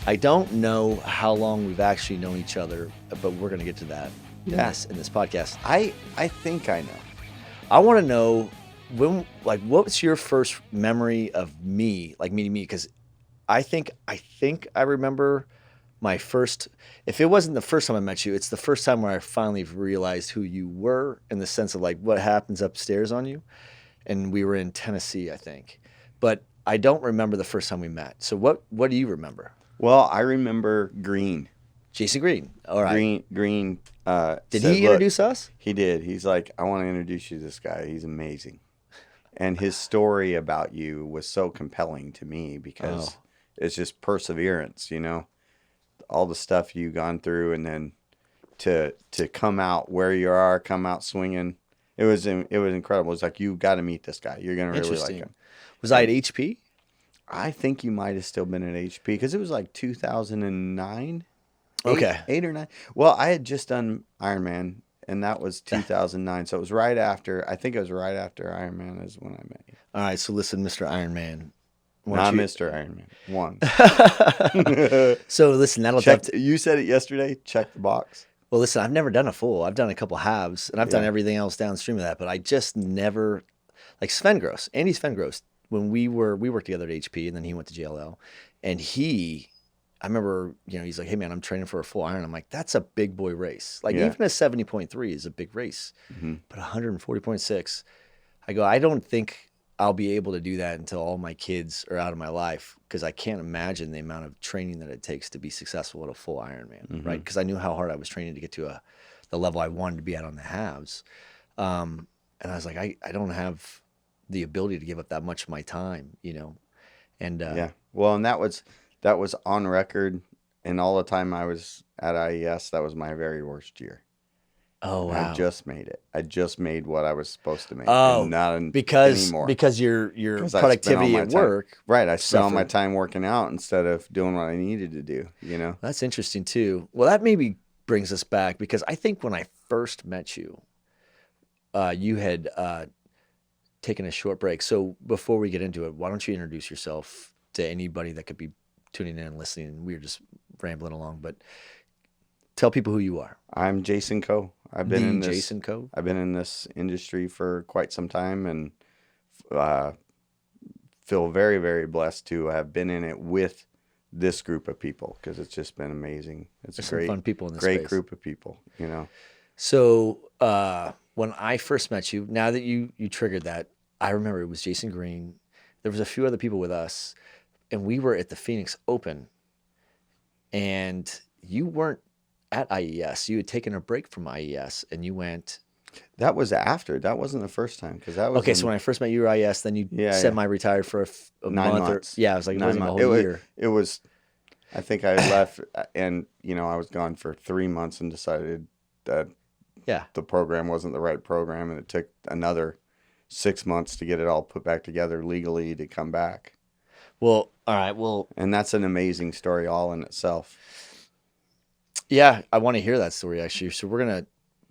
I don't know how long we've actually known each other, but we're going to get to that Yeah. in this podcast. I think I know. I want to know what was your first memory of me, like meeting me? Because I think I remember my first. If it wasn't the first time I met you, it's the first time where I finally realized who you were in the sense of like what happens upstairs on you. And we were in Tennessee, I think, but I don't remember the first time we met. So what do you remember? Well, I remember Green. Jason Green. All right. Green. Did Said, he "Look," introduce us? he did. He's like, I want to introduce you to this guy. He's amazing. And his story about you was so compelling to me because it's just perseverance, all the stuff you've gone through, and then to come out where you are, come out swinging. It was incredible. It's like, you got to meet this guy. You're gonna really like Interesting. him. Was I at HP? I think you might have still been at HP because it was like 2009. Okay. 8 or 9. Well, I had just done Ironman, and that was 2009. So it was right after. I think it was right after Ironman is when I met you. All right. So listen, Mr. Iron Man. why Not don't you- Mr. Ironman. One. So listen, that'll You said it yesterday. Check the box. well, listen, I've never done a full. I've done a couple halves, and I've done Yeah. everything else downstream of that, but I just never like Sven Gross, Andy Sven Gross. When we worked together at HP, and then he went to JLL, and I remember, he's like, "Hey man, I'm training for a full Iron." I'm like, "That's a big boy race. Like Yeah. even a 70.3 is a big race, Mhm. but 140.6." I go, I don't think I'll be able to do that until all my kids are out of my life because I can't imagine the amount of training that it takes to be successful at a full Ironman, right? Because I knew how hard I was training to get to the level I wanted to be at on the halves. And I was like, I don't have the ability to give up that much of my time, And Yeah. Well, and that was on record, and all the time I was at IES, that was my very worst year. oh And wow, I just made it. I just made what I was supposed to make. oh and not because anymore. because your 'Cause I spent all productivity my at time- work. Right. I spent all my suffered. time working out instead of doing what I needed to do, That's interesting too. Well, that maybe brings us back because I think when I first met you, you had taken a short break. So before we get into it, why don't you introduce yourself to anybody that could be tuning in and listening? We're just rambling along, but tell people who you are. I'm Jason Coe. I've been in this Jason Coe. I've been in this industry for quite some time, and feel very, very blessed to have been in it with this group of people because it's just been amazing. It's There's a great, some fun people in this great space. group of people, So when I first met you, now that you triggered that, I remember it was Jason Green. There was a few other people with us, and we were at the Phoenix Open, and you weren't at IES. You had taken a break from IES, and you went. That was after. That wasn't the first time because that was Okay, so when I first met you, you were IES. Then you Yeah, semi-retired for a 9 month. months. Yeah, it was like it 9 wasn't a months. whole year. It was. I think I left, and I was gone for 3 months and decided that Yeah. the program wasn't the right program, and it took another 6 months to get it all put back together legally to come back. Well, all right. Well, And that's an amazing story all in itself. yeah, I want to hear that story actually. So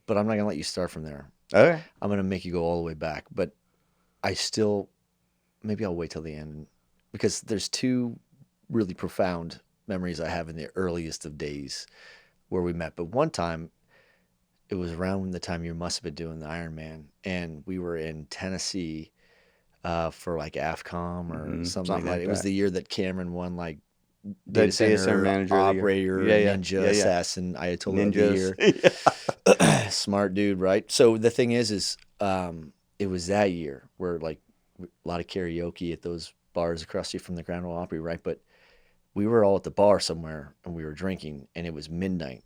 but I'm not gonna let you start from there. Okay. I'm gonna make you go all the way back, but maybe I'll wait till the end because there's two really profound memories I have in the earliest of days where we met. But one time, it was around the time you must have been doing the Ironman, and we were in Tennessee for like AFCOM or something like that. It was the year that Cameron won like The data center manager of the year. operator, Yeah, ninja, yeah. assassin, Ayatollah of the year. Ninjas. Smart dude, right? So the thing is it was that year where like a lot of karaoke at those bars across the street from the Grand Ole Opry, right? But we were all at the bar somewhere and we were drinking, and it was midnight.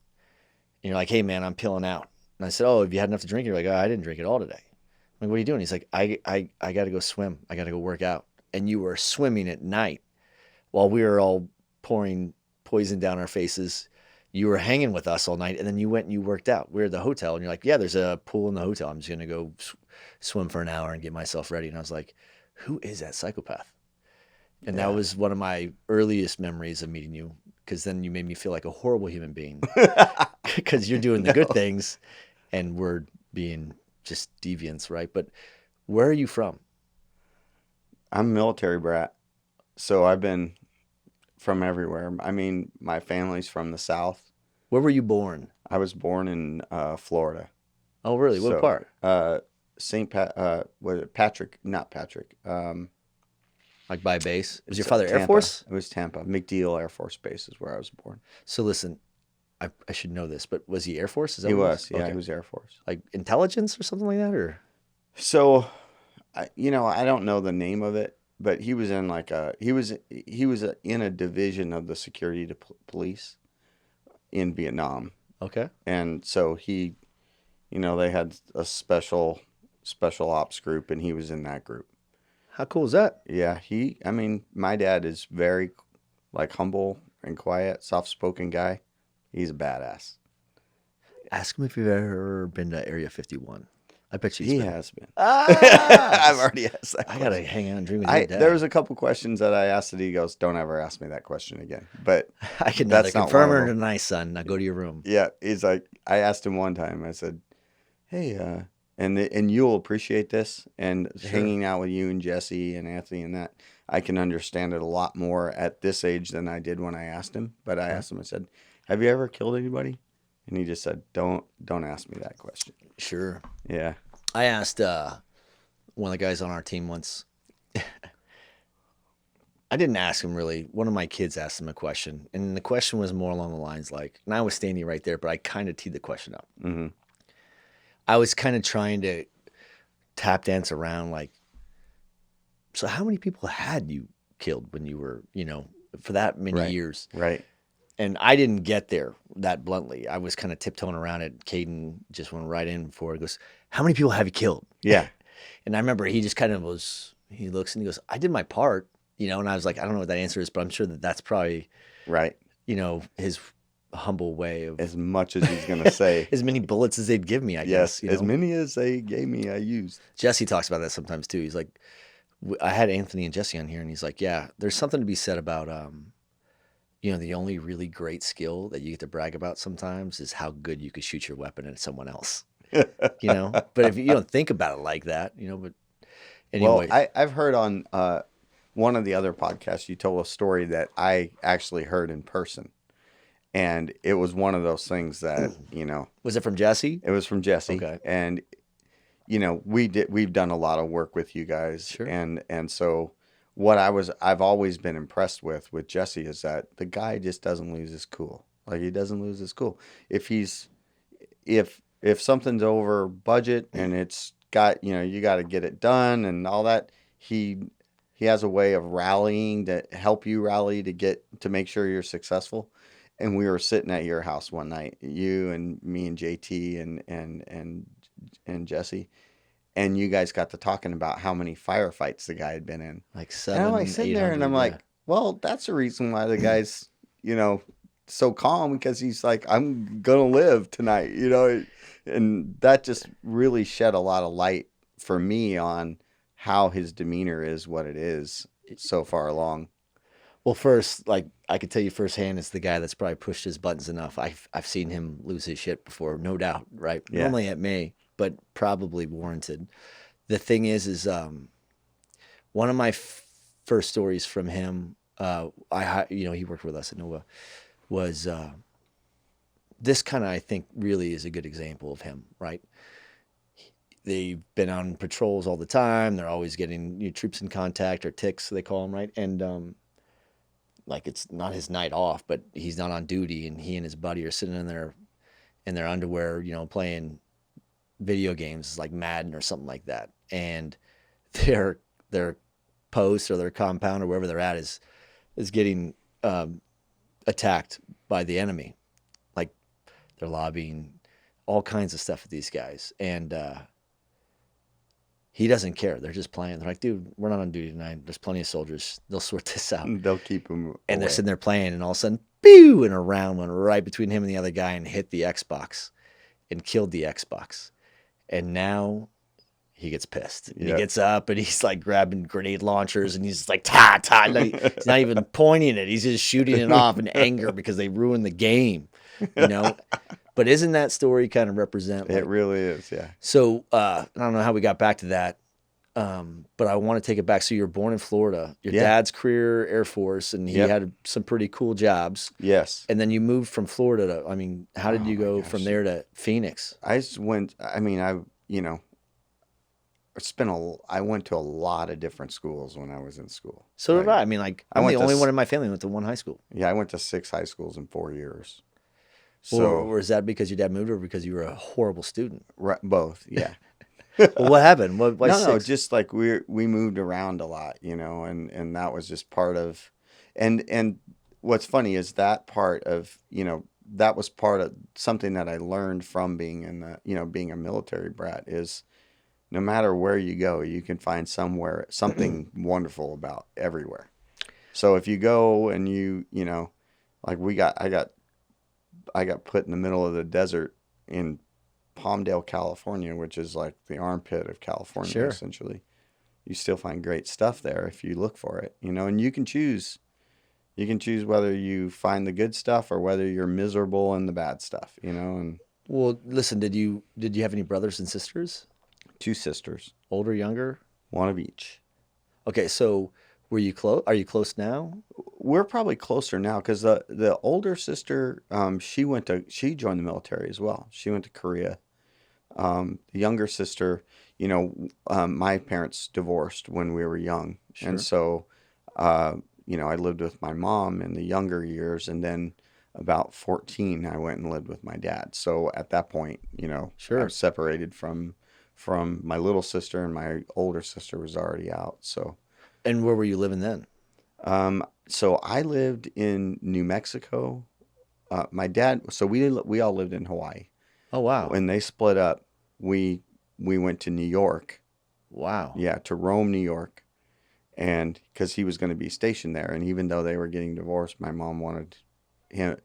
And you're like, "Hey man, I'm peeling out." And I said, "Oh, have you had enough to drink?" You're like, "Oh, I didn't drink it all today." I'm like, "What are you doing?" He's like, I got to go swim. I got to go work out." And you were swimming at night while we were all pouring poison down our faces. You were hanging with us all night, and then you went and you worked out. We were at the hotel, and you're like, "Yeah, there's a pool in the hotel. I'm just going to go swim for an hour and get myself ready." And I was like, "Who is that psychopath?" And that was one of my earliest memories of meeting you, because then you made me feel like a horrible human being because you're doing the good things and we're being just deviants, right? But where are you from? I'm a military brat. So I've been from everywhere. I mean, my family's from the South. Where were you born? I was born in Florida. Oh, really? What So, part? was it Patrick? Not Patrick. Like by base? Was your father Air Tampa. Force? It was Tampa. MacDill Air Force Base is where I was born. So listen, I should know this, but was he Air Force? Is that He what it was, yeah, Okay. he was Air Force. Like intelligence or something like that, or So, I don't know the name of it, but he was in like in a division of the security police in Vietnam, okay? and so they had a special ops group, and he was in that group. How cool is that? Yeah, I mean, my dad is very like humble and quiet, soft-spoken guy. He's a badass. Ask him if you've ever been to Area 51. I bet you He he's been. has been. Ah, I've already asked that. I gotta hang out and drink with your dad. There was a couple questions that I asked that he goes, "Don't ever ask me that question again." But I can neither that's not confirm one or of them. deny, son. Now go to your room. Yeah, he's like, I asked him one time. I said, "Hey, and you'll appreciate this, and Sure. hanging out with you and Jesse and Anthony and that, I can understand it a lot more at this age than I did when I asked him." But I asked him, I said, "Have you ever killed anybody?" And he just said, "Don't ask me that question." Sure. Yeah. I asked one of the guys on our team once. I didn't ask him really. One of my kids asked him a question, and the question was more along the lines like, and I was standing right there, but I kind of teed the question up. Mm-hmm. I was kind of trying to tap dance around like, so how many people had you killed when you were, for that many Right. years? Right. And I didn't get there that bluntly. I was kind of tiptoeing around it. Caden just went right in for it. He goes, how many people have you killed? Yeah. And I remember he just kind of he looks and he goes, I did my part, and I was like, I don't know what that answer is, but I'm sure that that's probably, Right. His humble way of As much as he's gonna say. as many bullets as they'd give me, I Yes, guess. as many as they gave me, I used. Jesse talks about that sometimes too. He's like, I had Anthony and Jesse on here, and he's like, yeah, there's something to be said about, the only really great skill that you get to brag about sometimes is how good you could shoot your weapon at someone else. But if you don't think about it like that, but anyway. Well, I've heard on one of the other podcasts, you told a story that I actually heard in person. And it was one of those things that, Was it from Jesse? it was from Jesse. Okay. And, we've done a lot of work with you guys. Sure. And so what I've always been impressed with Jesse is that the guy just doesn't lose his cool. Like, he doesn't lose his cool. If something's over budget and it's got, you got to get it done and all that, he has a way of rallying to help you rally to make sure you're successful. And we were sitting at your house one night, you and me and JT and Jesse, and you guys got to talking about how many firefights the guy had been in. Like And I'm 7, like sitting there and 800, I'm like, well, that's the reason why the guy's, so calm, because he's like, I'm gonna live tonight, and that just really shed a lot of light for me on how his demeanor is what it is so far along. Well, first, like I could tell you firsthand, it's the guy that's probably pushed his buttons enough. I've seen him lose his shit before, no doubt, right? Yeah. Normally at me, but probably warranted. The thing is one of my first stories from him. He worked with us at Nova. Was this kind of, I think, really is a good example of him, right? They've been on patrols all the time. They're always getting troops in contact, or ticks, they call them, right? And like, it's not his night off, but he's not on duty, and he and his buddy are sitting in their underwear, playing video games like Madden or something like that. And their post or their compound or wherever they're at is getting attacked by the enemy. Like, they're lobbying all kinds of stuff with these guys, and he doesn't care. They're just playing. They're like, dude, we're not on duty tonight. There's plenty of soldiers. They'll sort this out. They'll keep him And they're away. sitting there playing, and all of a sudden, pew, and a round went right between him and the other guy and hit the Xbox and killed the Xbox. And now he gets pissed. And Yeah. He gets up and he's like grabbing grenade launchers, and he's like, ta. He's not even pointing it. He's just shooting it off in anger because they ruined the game, But isn't that story kind of represent? It really is, yeah. So I don't know how we got back to that. But I want to take it back. So you were born in Florida. Your Yeah. dad's career Air Force, and he Yep. had some pretty cool jobs. Yes. And then you moved from Florida to, I mean, how did Oh you my go from gosh. there to Phoenix? I just went, I mean, you know, I went to a lot of different schools when I was in school. So did Like, I. I mean, like, I I'm the went to, only one in my family who went to one high school. yeah, I went to 6 high schools in 4 years. So, Or is that because your dad moved or because you were a horrible student? right, both, yeah. Well, what happened? Why No, six? just like we moved around a lot, you know, and that was just part of, and what's funny is that part of, you know, that was part of something that I learned from being in the, you know, being a military brat is no matter where you go, you can find something wonderful about everywhere. So if you go and you know, like I got put in the middle of the desert in Palmdale, California, which is like the armpit of California, Sure. essentially. You still find great stuff there if you look for it, you know, and you can choose whether you find the good stuff or whether you're miserable in the bad stuff, you know, and Well, listen, did you have any brothers and sisters? 2 sisters, Older, younger? one of each. Okay, so were you close? Are you close now? We're probably closer now because the older sister, she joined the military as well. She went to Korea. The younger sister, you know, my parents divorced when we were young, and Sure. so, you know, I lived with my mom in the younger years, and then about 14, I went and lived with my dad. So at that point, you know, I Sure. was separated from my little sister, and my older sister was already out. And where were you living then? So I lived in New Mexico. My dad, so we all lived in Hawaii. Oh, wow. When they split up, we went to New York. Wow. Yeah, to Rome, New York, and because he was going to be stationed there, and even though they were getting divorced, my mom wanted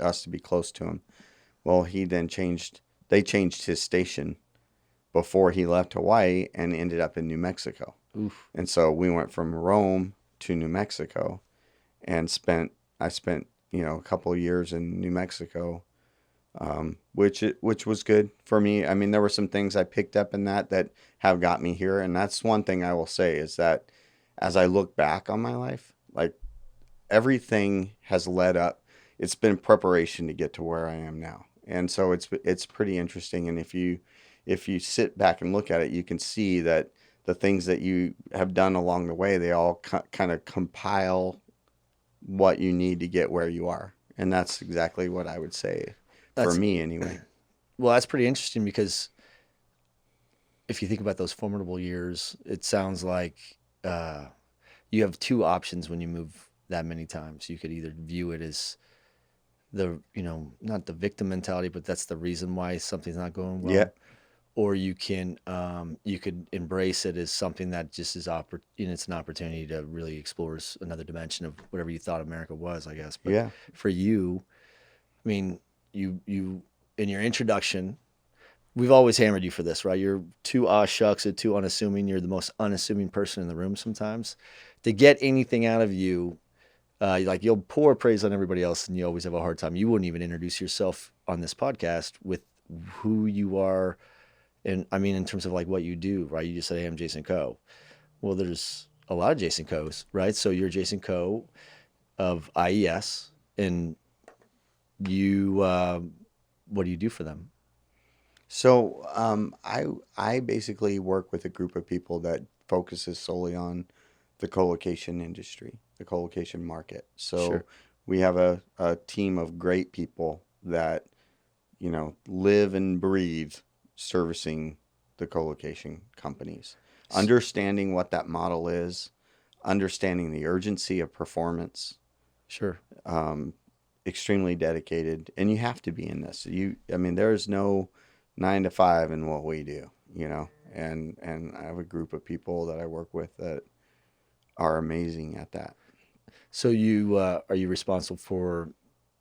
us to be close to him. Well, they changed his station before he left Hawaii and ended up in New Mexico. Oof. And so we went from Rome to New Mexico and I spent, you know, a couple of years in New Mexico, which was good for me. I mean, there were some things I picked up in that have got me here. And that's one thing I will say is that as I look back on my life, like everything has led up. It's been preparation to get to where I am now. And so it's pretty interesting. And if you sit back and look at it, you can see that the things that you have done along the way, they all kind of compile what you need to get where you are. And that's exactly what I would say for That's me anyway. well, that's pretty interesting because if you think about those formidable years, it sounds like uh, you have two options when you move that many times. You could either view it as not the victim mentality, but that's the reason why something's not going Yeah. well. Or you could embrace it as something that just is it's an opportunity to really explore another dimension of whatever you thought America was, I guess. But Yeah. for you, I mean, you in your introduction, we've always hammered you for this, right? You're too aw shucks or too unassuming. You're the most unassuming person in the room sometimes. To get anything out of you, like you'll pour praise on everybody else, and you always have a hard time. You wouldn't even introduce yourself on this podcast with who you are, and I mean in terms of like what you do, right? You just say, "Hey, I'm Jason Coe." Well, there's a lot of Jason Coes, right? So you're Jason Coe of IES, and you, what do you do for them? So I basically work with a group of people that focuses solely on the co-location industry, the co-location market. So Sure. we have a team of great people that, you know, live and breathe servicing the co-location companies, understanding what that model is, understanding the urgency of performance, Sure. extremely dedicated, and you have to be in this. I mean, there's no 9 to 5 in what we do, you know. And I have a group of people that I work with that are amazing at that. So are you responsible for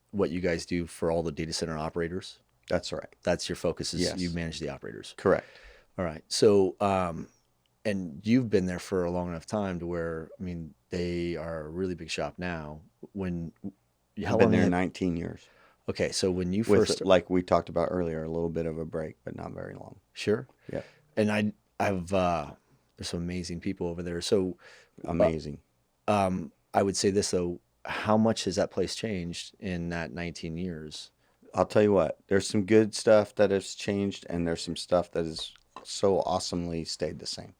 what you guys do for all the data center operators? That's right. That's your focus is you Yes, manage the operators. correct. All right. So and you've been there for a long enough time to where I mean they are a really big shop now. When I've how been long there have 19 years okay, so when you with, first like we talked about earlier, a little bit of a break, but not very long. sure. Yeah. And I've There's some amazing people over there. So Amazing. I would say this though, how much has that place changed in that 19 years? I'll tell you what, there's some good stuff that has changed, and there's some stuff that has so awesomely stayed the same.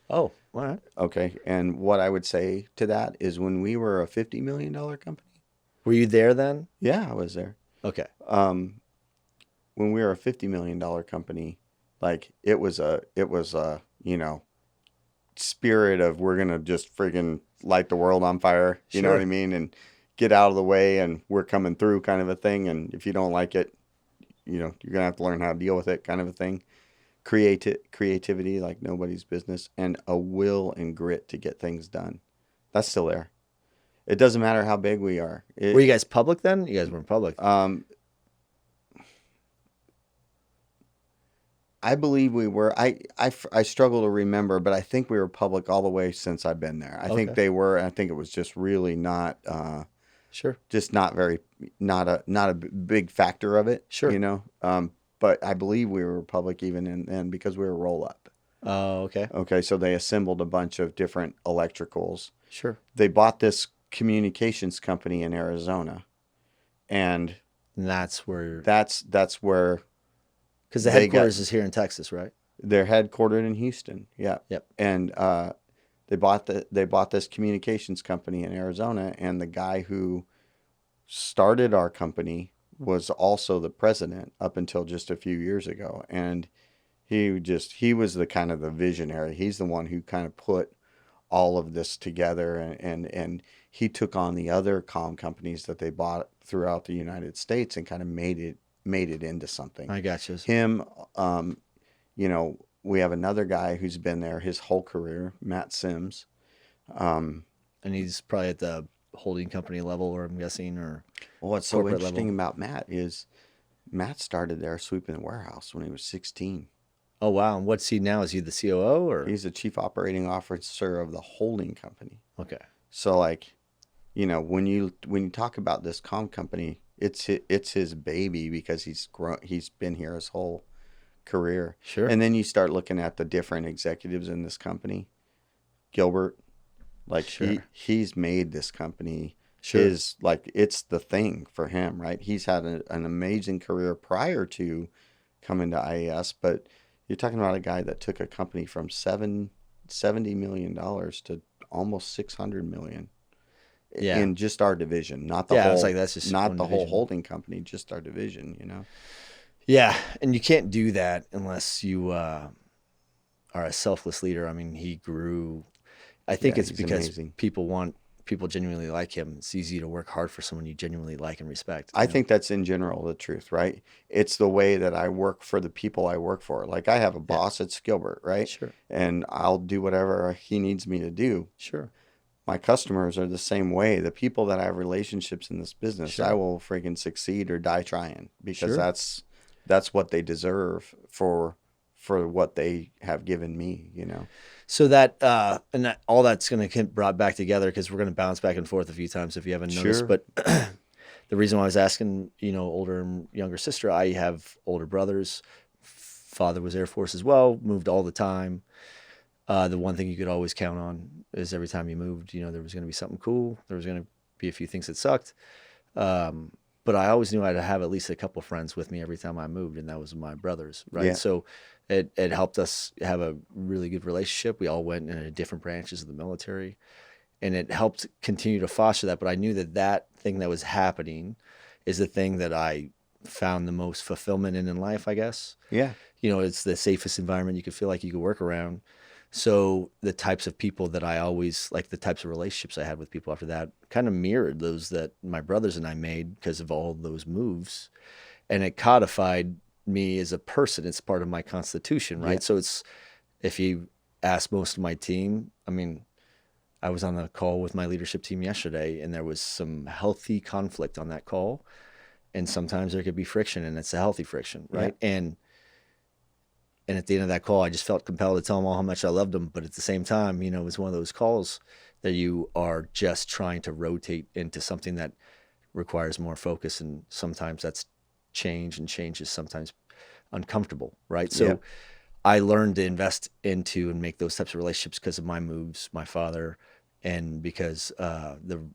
Oh, all right. Okay. And what I would say to that is when we were a $50 million company, Were you there then? yeah, I was there. Okay. When we were a $50 million company, like it was a, spirit of we're going to just friggin' light the world on fire. You know what I Sure. mean? And get out of the way and we're coming through kind of a thing. And if you don't like it, you're going to have to learn how to deal with it kind of a thing. Creativity like nobody's business, and a will and grit to get things done. That's still there. It doesn't matter how big we are. Were you guys public then? You guys weren't public. I believe we were. I struggle to remember, but I think we were public all the way since I've been there. I think Okay. they were. I think it was just really not, Sure. just not very, not a big factor of it. Sure. But I believe we were public even then because we were roll up. Oh, okay. Okay, so they assembled a bunch of different electricals. Sure. They bought this communications company in Arizona, and And that's where, that's where because the they got. headquarters is here in Texas, right? They're headquartered in Houston. Yeah. Yep. And they bought this communications company in Arizona, and the guy who started our company was also the president up until just a few years ago. And he was the kind of the visionary. He's the one who kind of put all of this together, and he took on the other comm companies that they bought throughout the United States and kind of made it into something. I got you. Him, we have another guy who's been there his whole career, Matt Sims. And he's probably at the holding company level, or I'm guessing, or Well, what's so corporate interesting level. about Matt is Matt started there sweeping the warehouse when he was 16. Oh, wow. And what's he now? Is he the COO or? He's the chief operating officer of the holding company. Okay. So, like, when you talk about this comm company, it's his baby because he's been here his whole career. Sure. And then you start looking at the different executives in this company. Gilbert, like Sure. he's made this company Sure. his, like it's the thing for him, right? He's had an amazing career prior to coming to IAS, but you're talking about a guy that took a company from $70 million to almost 600 million Yeah. in just our division, not the Yeah, I whole, was like, that's just not one the whole division. holding company, just our division. Yeah. And you can't do that unless you are a selfless leader. I mean, he grew. I think Yeah, it's he's because amazing. people genuinely like him. It's easy to work hard for someone you genuinely like and respect. I think that's in general the truth, right? It's the way that I work for the people I work for. Like I have a Yeah. boss, it's Gilbert, right? Sure. And I'll do whatever he needs me to do. Sure. My customers are the same way. The people that I have relationships in this business, I Sure. will freaking succeed or die trying because Sure. that's what they deserve for what they have given me. So that and that all that's going to get brought back together because we're going to bounce back and forth a few times if you haven't noticed. Sure. But the reason why I was asking, older and younger sister, I have older brothers. Father was Air Force as well, moved all the time. The one thing you could always count on is every time you moved, there was going to be something cool. There was going to be a few things that sucked. But I always knew I'd have at least a couple friends with me every time I moved, and that was my brothers, right? Yeah. So it helped us have a really good relationship. We all went in different branches of the military, and it helped continue to foster that. But I knew that thing that was happening is the thing that I found the most fulfillment in life, I guess. Yeah. It's the safest environment you could feel like you could work around. So the types of people that I always like, the types of relationships I had with people after that kind of mirrored those that my brothers and I made because of all those moves. And it codified me as a person. It's part of my constitution, right? Yeah. So if you ask most of my team, I mean, I was on a call with my leadership team yesterday and there was some healthy conflict on that call. And sometimes there could be friction and it's a healthy friction, right? Yeah. And at the end of that call, I just felt compelled to tell them all how much I loved them. But at the same time, it was one of those calls that you are just trying to rotate into something that requires more focus. And sometimes that's change, and change is sometimes uncomfortable, right? So Yeah. I learned to invest into and make those types of relationships because of my moves, my father, and because the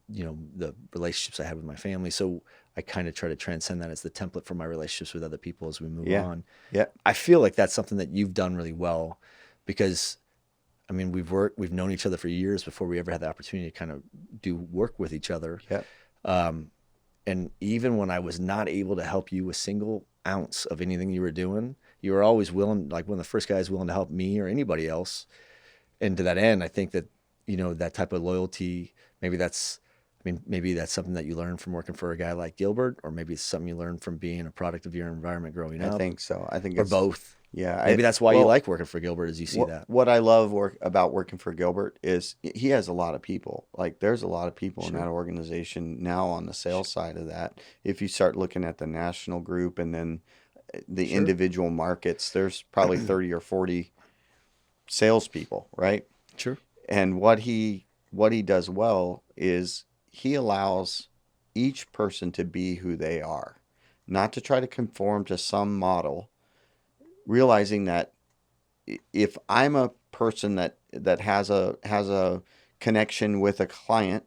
relationships I had with my family. So I kind of try to transcend that as the template for my relationships with other people as we move Yeah. on. Yeah. I feel like that's something that you've done really well because I mean we've known each other for years before we ever had the opportunity to kind of do work with each other. Yeah. And even when I was not able to help you a single ounce of anything you were doing, you were always willing, like one of the first guys willing to help me or anybody else. And to that end, I think that, that type of loyalty, maybe that's something that you learn from working for a guy like Gilbert, or maybe it's something you learn from being a product of your environment growing I up, think so. I think or it's both. Yeah. Maybe that's why you well, like working for Gilbert, as you see that. what I love about working for Gilbert is he has a lot of people. Like there's a lot of people in Sure. that organization now on the sales side of that. If you start looking at the national group and then the Sure. individual markets, there's probably 30 or 40 salespeople, right? Sure. And what he does well is he allows each person to be who they are, not to try to conform to some model, realizing that if I'm a person that has a connection with a client,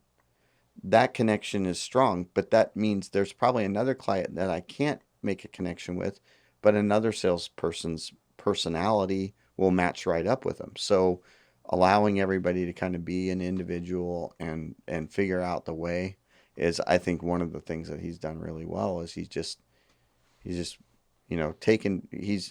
that connection is strong, but that means there's probably another client that I can't make a connection with, but another salesperson's personality will match right up with them. So allowing everybody to kind of be an individual and figure out the way is, I think, one of the things that he's done really well is he's just he's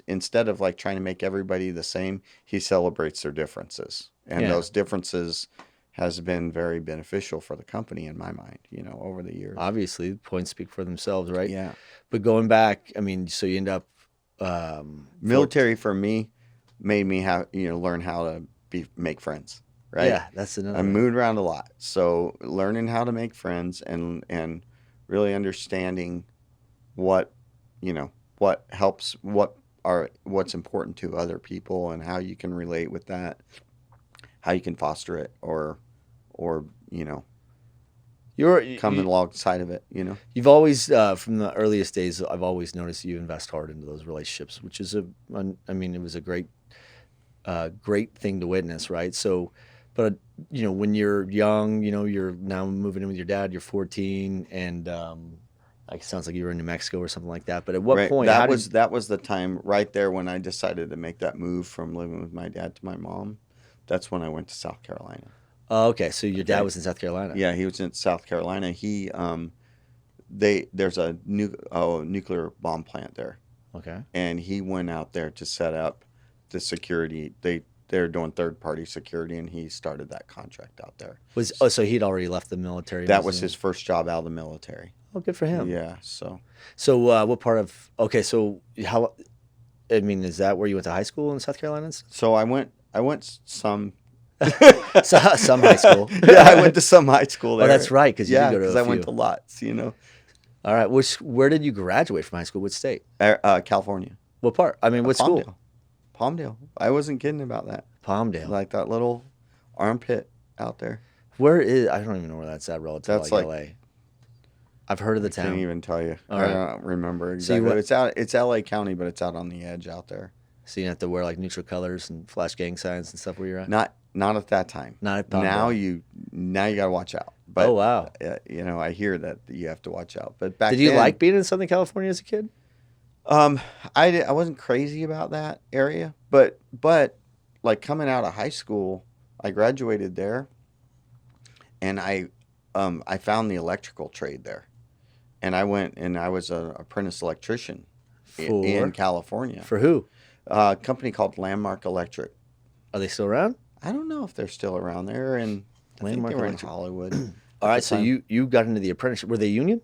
instead of like trying to make everybody the same, he celebrates their differences. And Yeah. those differences has been very beneficial for the company in my mind, over the years. Obviously, the points speak for themselves, right? Yeah. But going back, I mean, so you end up Military for me made me learn how to make friends, right? Yeah, that's another. I moved around a lot. So learning how to make friends and really understanding what helps, what's important to other people and how you can relate with that, how you can foster it or come alongside of it, You've always, from the earliest days, I've always noticed you invest hard into those relationships, which is it was a great thing to witness, right? So, but when you're young, you're now moving in with your dad, you're 14, and it sounds like you were in New Mexico or something like that. But at what Right. point? That was the time right there when I decided to make that move from living with my dad to my mom. That's when I went to South Carolina. Oh, okay. So your dad Okay. was in South Carolina. Yeah, he was in South Carolina. There's a nuclear bomb plant there, Okay. and he went out there to set up the security. They're doing third party security, and he started that contract out there. So he'd already left the military. That was his first job out of the military. Oh, good for him. Yeah. So So what part of? Okay. So how? I mean, is that where you went to high school in South Carolina? I went some. Some high school. Yeah, I went to some high school there. Oh, that's right. Because you did go to a I went few. to lots. All right. Where did you graduate from high school? What state? California. What part? I mean, what Palmdale. school? Palmdale. I wasn't kidding about that. Palmdale. Like that little armpit out there. Where is? I don't even know where that's at relative That's to like like- LA. I've heard of the I can't town. even tell you. All I right. don't remember So you exactly. went- It's LA County, but it's out on the edge out there. So you have to wear like neutral colors and flash gang signs and stuff where you're at. Not at that time. Not at Palmdale. Now you gotta watch out. But Oh wow. I hear that you have to watch out. But back Did you then, like being in Southern California as a kid? I wasn't crazy about that area, but like coming out of high school, I graduated there, and I found the electrical trade there, and I went and I was an apprentice electrician in California. For who? A company called Landmark Electric. Are they still around? I don't know if they're still around there, and I think Landmark they were in Electric. Hollywood. All at right. the So time. you got into the apprenticeship. Were they union?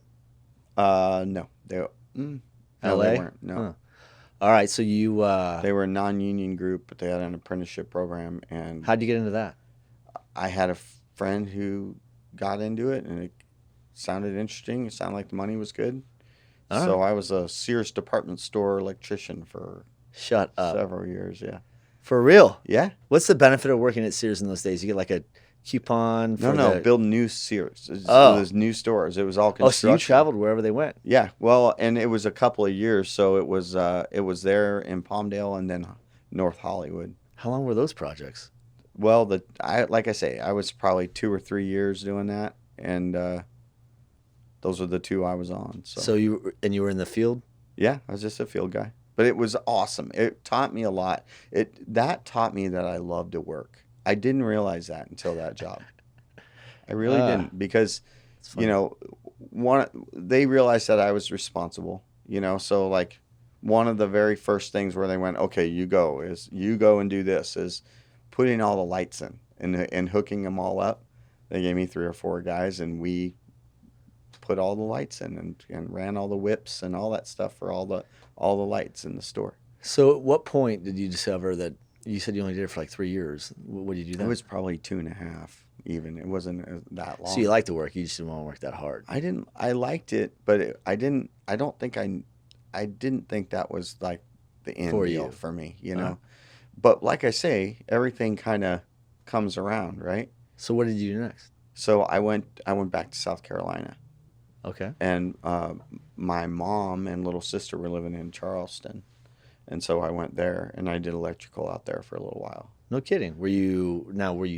No, no, LA? they weren't. No. Huh. All right. So you They were a non-union group, but they had an apprenticeship program, and how'd you get into that? I had a friend who got into it, and it sounded interesting. It sounded like the money was good. All So I was a Sears department store electrician for Shut up. several years. Yeah. For real? Yeah. What's the benefit of working at Sears in those days? You get like a coupon for No, the... building new Sears. It Oh. was new stores. It was all Oh, construction. so you traveled wherever they went. Yeah. Well, and it was a couple of years, so it was there in Palmdale, and then North Hollywood. How long were those projects? Well, like I say, I was probably 2 or 3 years doing that, and those are the two I was on. So So you were in the field? yeah, I was just a field guy, but it was awesome. It taught me a lot. That taught me that I love to work. I didn't realize that until that job. I really Ah, didn't because it's you funny. know they realized that I was responsible. So like one of the very first things where they went, okay, you go and do this is putting all the lights in and hooking them all up. They gave me 3 or 4 guys, and we put all the lights in and ran all the whips and all that stuff for all the lights in the store. So at what point did you discover that you said you only did it for like 3 years? What did you do It then? was probably 2.5 even. It wasn't that So you long. liked the work, you just didn't want to work that hard I liked it, but I didn't. I didn't think that was like the end for deal you. for me. Huh? But like I say, everything kind of comes around, right? So what did you do next? So I went back to South Carolina, Okay. and my mom and little sister were living in Charleston, and so I went there and I did electrical out there for a little while. No kidding. Were you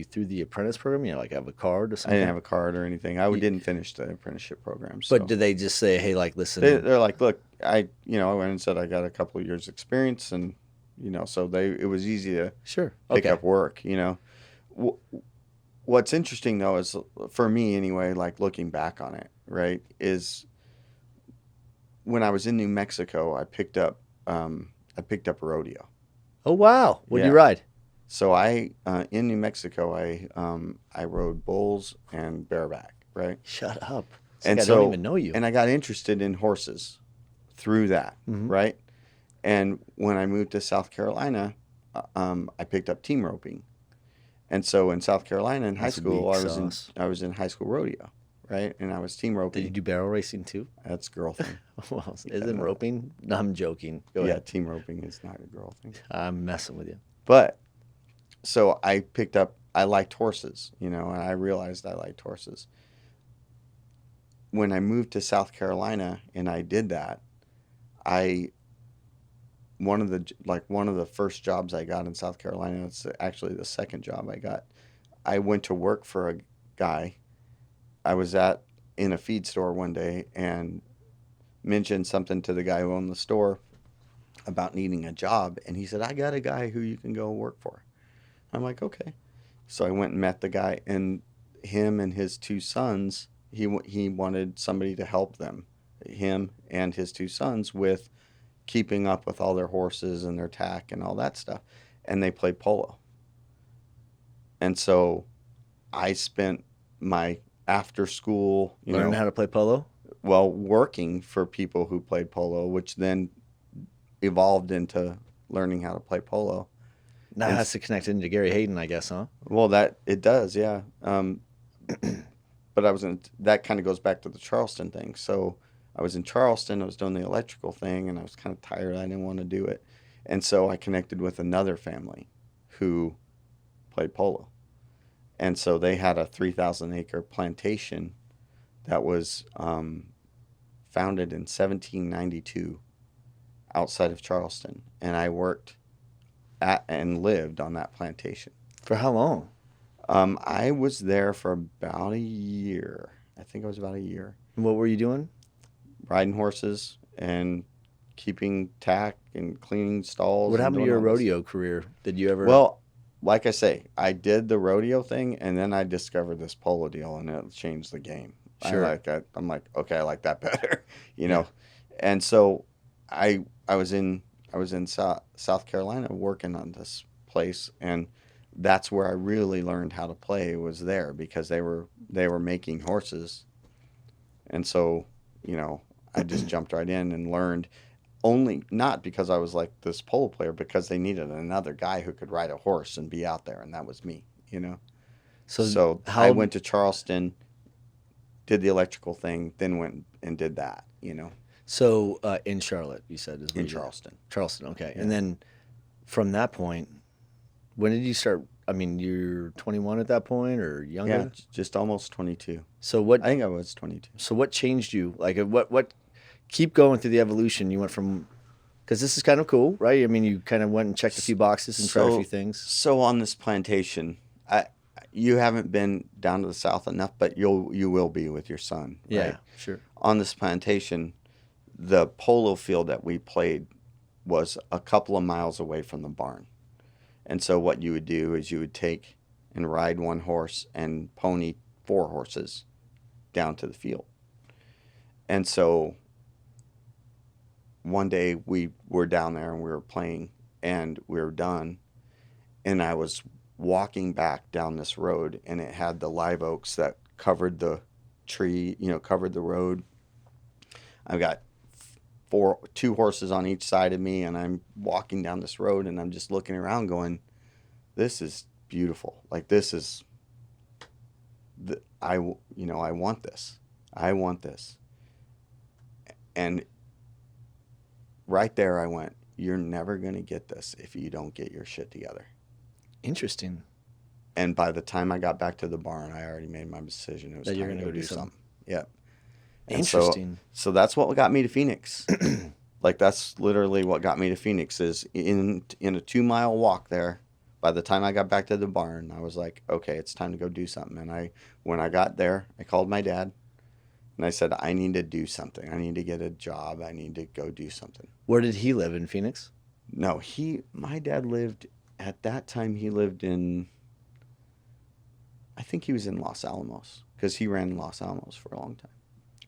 through the apprentice program? You know, like have a card or I didn't something? have a card or anything. You, Didn't finish the apprenticeship program, but so did they just say, hey, like, listen, they're like, look, I went and said I got a couple of years experience, and so it was easy to sure, pick okay, up work. Wh- What's interesting though is for me anyway, like looking back on it, right, is when I was in New Mexico, I picked up rodeo. oh wow, what do you Yeah. ride? So in New Mexico, I rode bulls and bareback, right? Shut up. It's like And I don't so even know you. and I got interested in horses through that, Hmm. right? And when I moved to South Carolina, I picked up team roping. And so in South Carolina in high That's school, weak sauce. I was in high school rodeo, right? And I was team Did you roping. do barrel racing too? That's a girl thing. Well, Yeah, isn't no, roping? No, I'm joking. Go yeah, ahead. team roping is not a girl thing. I'm messing with you. But so I liked horses, and I realized I liked horses. When I moved to South Carolina and I did that, I one of the first jobs I got in South Carolina, it's actually the second job I got. I went to work for a guy. I was at in a feed store one day and mentioned something to the guy who owned the store about needing a job, and he said, "I got a guy who you can go work for." I'm like, "Okay." So I went and met the guy, and him and his 2 sons. He wanted somebody to help them, him and his 2 sons, with keeping up with all their horses and their tack and all that stuff, and they played polo. And so I spent my after school, Learn how to play polo? working for people who played polo, which then evolved into learning how to play polo. Now it And has to connect into Gary Hayden, I guess, huh? well, that it does, yeah. But that kind of goes back to the Charleston thing. So I was in Charleston, I was doing the electrical thing, and I was kind of tired. I didn't want to do it. And so I connected with another family who played polo. And so they had a 3,000-acre plantation that was founded in 1792 outside of Charleston. And I worked at and lived on that plantation. For how long? I was there for about a year. I think it was about a year. And what were you doing? Riding horses and keeping tack and cleaning stalls What and happened to doing your all this. rodeo career? Did you ever? Well, like I say, I did the rodeo thing, and then I discovered this polo deal, and it changed the game. Sure. I'm like, okay, I like that better, Yeah. And so I was in South Carolina working on this place, and that's where I really learned how to play, was there, because they were making horses. And so, I just jumped right in and learned, only not because I was like this polo player, because they needed another guy who could ride a horse and be out there, and that was me. So So I how? went to Charleston, did the electrical thing, then went and did that, So in Charlotte, you said is where in you Charleston. Charleston, okay. Yeah. And then from that point, when did you start? I mean, you're 21 at that point or younger. Yeah, just almost 22. So what? I think I was 22. So what changed you? Like what? Keep going through the evolution. You went from Because this is kind of cool, right? I mean, you kind of went and checked a few boxes and tried a few things. So on this plantation, you haven't been down to the south enough, but you will be with your son, Yeah, right? sure. On this plantation, the polo field that we played was a couple of miles away from the barn. And so what you would do is you would take and ride one horse and pony 4 horses down to the field. And so one day we were down there and we were playing and we were done, and I was walking back down this road and it had the live oaks that covered the tree, covered the road. I've got 2 horses on each side of me, and I'm walking down this road and I'm just looking around going, this is beautiful. Like, this is I want this. I want this. And right there I went, you're never going to get this if you don't get your shit together. Interesting. And by the time I got back to the barn, I already made my decision. It was That time you're to gonna go go do do something. something. Yeah. And Interesting. So that's what got me to Phoenix. Like, that's literally what got me to Phoenix is in a 2-mile walk there. By the time I got back to the barn, I was like, okay, it's time to go do something. And when I got there, I called my dad and I said, I need to do something. I need to get a job. I need to go do something. Where did he live, in Phoenix? No, my dad lived, at that time, he lived in, I think he was in Los Alamos, because he ran Los Alamos for a long time.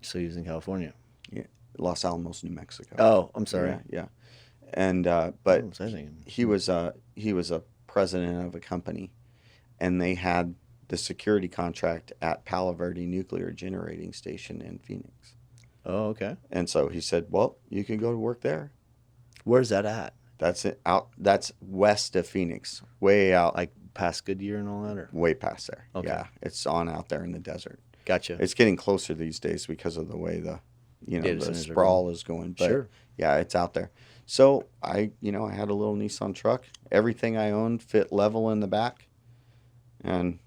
So he was in California. Yeah, Los Alamos, New Mexico. Oh, I'm sorry. Yeah. And but What was I thinking? he was a president of a company, and they had the security contract at Palo Verde Nuclear Generating Station in Phoenix. Oh, okay. And so he said, "Well, you can go to work there." Where's that at? That's it. That's west of Phoenix, way out, Like past Goodyear and all that, or? way past there. Okay. Yeah, it's on out there in the desert. Gotcha. It's getting closer these days because of the way the Data the centers are sprawl is going. But Sure. yeah, it's out there. So I had a little Nissan truck. Everything I owned fit level in the back, and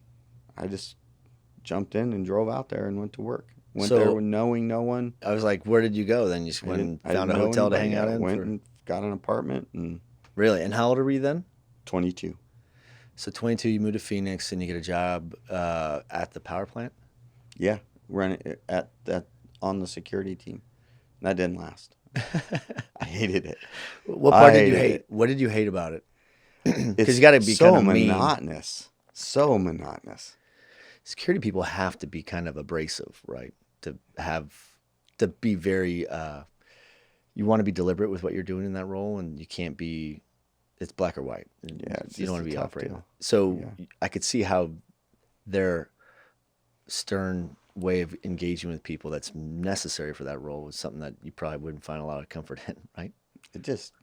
I just jumped in and drove out there and went to work. Went So- there with knowing no one. I was like, where did you go then? You just went and I found a didn't know hotel to anybody. hang out I in? went for- and got an apartment, and Really? And how old are we then? 22. So 22, you moved to Phoenix and you get a job at the power plant? Yeah, running at that on the security team. That didn't last. I hated it. What part I did you hated hate? it. What did you hate about it? It's Because you got to be so kind of mean. monotonous. So monotonous. Security people have to be kind of abrasive, right? To be very, you want to be deliberate with what you're doing in that role, and you can't be, it's black or white. Yeah, it's You just don't want a to be tough operating. deal. So Yeah. I could see how their stern way of engaging with people that's necessary for that role was something that you probably wouldn't find a lot of comfort in, right? It just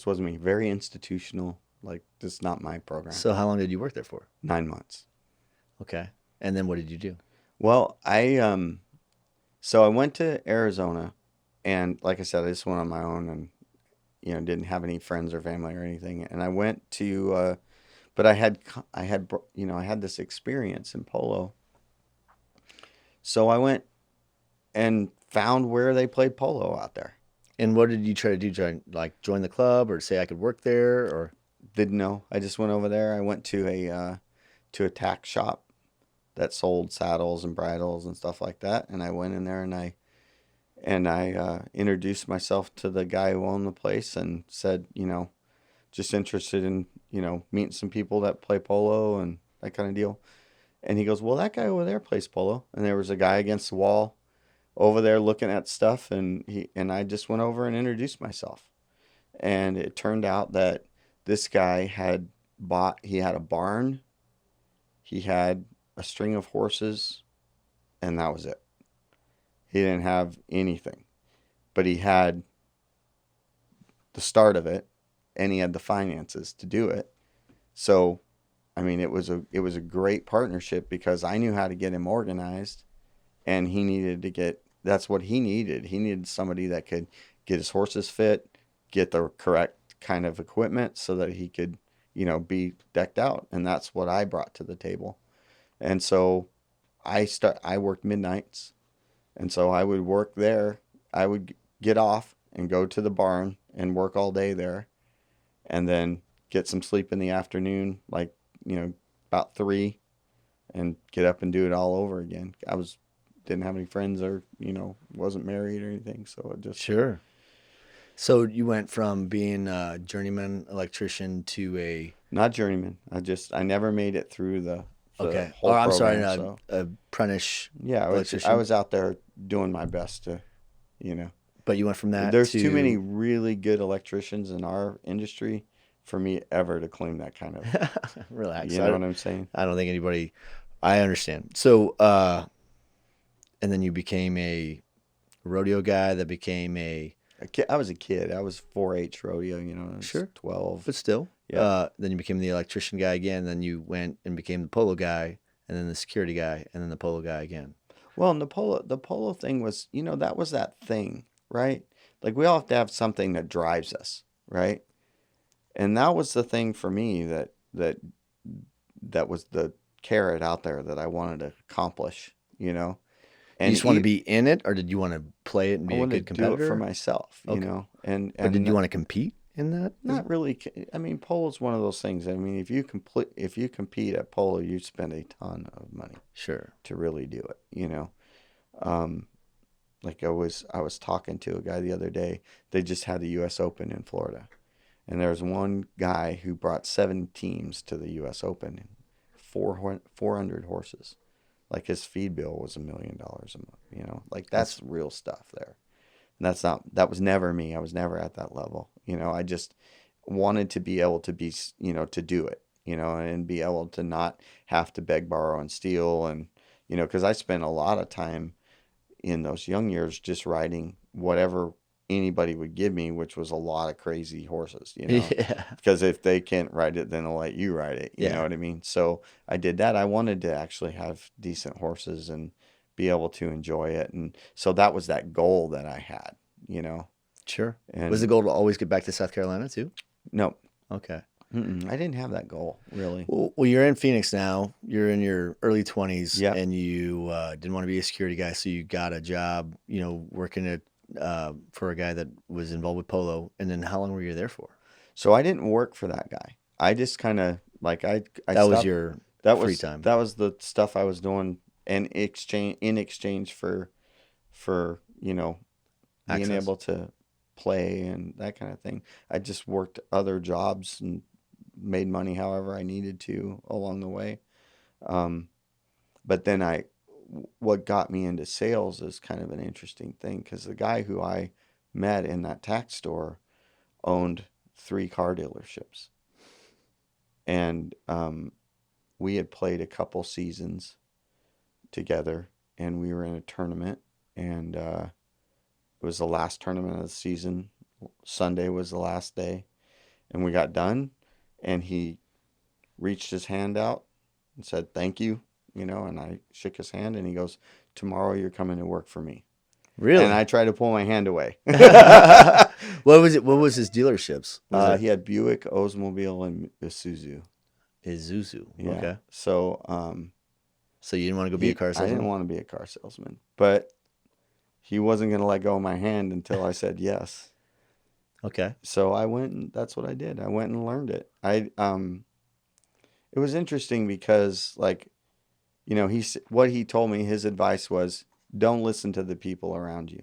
wasn't me. Very institutional. Like, just not my program. So how long did you work there for? 9 months. Okay. And then what did you do? Well, so I went to Arizona, and like I said, I just went on my own, and didn't have any friends or family or anything. And I went to, but I had this experience in polo. So I went and found where they played polo out there. And what did you try to do? Join the club or say I could work there or? Didn't know. I just went over there. I went to a tack shop that sold saddles and bridles and stuff like that. And I went in there and I introduced myself to the guy who owned the place and said, just interested in, meeting some people that play polo and that kind of deal. And he goes, well, that guy over there plays polo. And there was a guy against the wall over there looking at stuff. And I just went over and introduced myself. And it turned out that this guy had a barn, he had a string of horses, and that was it. He didn't have anything, but he had the start of it, and he had the finances to do it. So, I mean, it was a great partnership because I knew how to get him organized, and that's what he needed. He needed somebody that could get his horses fit, get the correct kind of equipment so that he could, be decked out. And that's what I brought to the table. And so I worked midnights. And so I would work there. I would get off and go to the barn and work all day there, and then get some sleep in the afternoon, like, about 3, and get up and do it all over again. Didn't have any friends, or, wasn't married or anything. So it just, Sure. So you went from being a journeyman electrician to a not journeyman. I never made it through the okay. whole Or I'm sorry, program. So apprentice yeah, I electrician. was out there doing my best to, you know, But you went from that there's to too many really good electricians in our industry for me ever to claim that kind of, relax. you know what I'm saying? I don't think anybody. I understand. So, and then you became a rodeo guy. That became a I was a kid. I was 4-H rodeo, I was sure, 12. but still. Yeah. Then you became the electrician guy again. Then you went and became the polo guy, and then the security guy, and then the polo guy again. Well, and the polo thing was, that was that thing, right? Like, we all have to have something that drives us, right? And that was the thing for me that was the carrot out there that I wanted to accomplish, You And just want to be in it, or did you want to play it and I be a wanted good to do it for competitor? myself, Okay. and But did and you want to compete in that? not really. I mean, polo is one of those things. I mean, if you compete at polo, you spend a ton of money Sure. to really do it. Um, like, I was talking to a guy the other day. They just had the U.S. Open in Florida, and there was one guy who brought 7 teams to the U.S. Open, 400 horses. Like, his feed bill was $1 million a month. Like, that's real stuff there. And that was never me. I was never at that level. I just wanted to be able to be, to do it, and be able to not have to beg, borrow, and steal. And, because I spent a lot of time in those young years just riding whatever anybody would give me, which was a lot of crazy horses, Yeah. because if they can't ride it, then they'll let you ride it. You know Yeah. what I mean? So I did that. I wanted to actually have decent horses and be able to enjoy it. And so that was that goal that I had, Sure. Was the and goal to always get back to South Carolina too? no, Okay. I didn't have that goal really. Well, you're in Phoenix now. You're in your early 20s, Yeah. and you didn't want to be a security guy, so you got a job, working at for a guy that was involved with polo. And then how long were you there for? So I didn't work for that guy. I just kind of like, I That was stopped. your That free was time. that was the stuff I was doing, and in exchange for being Access. able to play and that kind of thing. I just worked other jobs and made money however I needed to along the way. Um, but then what got me into sales is kind of an interesting thing, because the guy who I met in that tax store owned 3 car dealerships, and we had played a couple seasons together, and we were in a tournament, and it was the last tournament of the season. Sunday was the last day, and we got done, and he reached his hand out and said thank you, and I shook his hand, and he goes, "Tomorrow you're coming to work for me." Really? And I tried to pull my hand away. What was it? What was his dealerships? Was He had Buick, Oldsmobile, and Isuzu. Isuzu? Yeah. Okay. So So you didn't want to go be a car I didn't salesman? want to be a car salesman, but he wasn't going to let go of my hand until I said yes. Okay. So I went, and that's what I did. I went and learned it. It was interesting because, like, what he told me, his advice was, don't listen to the people around you.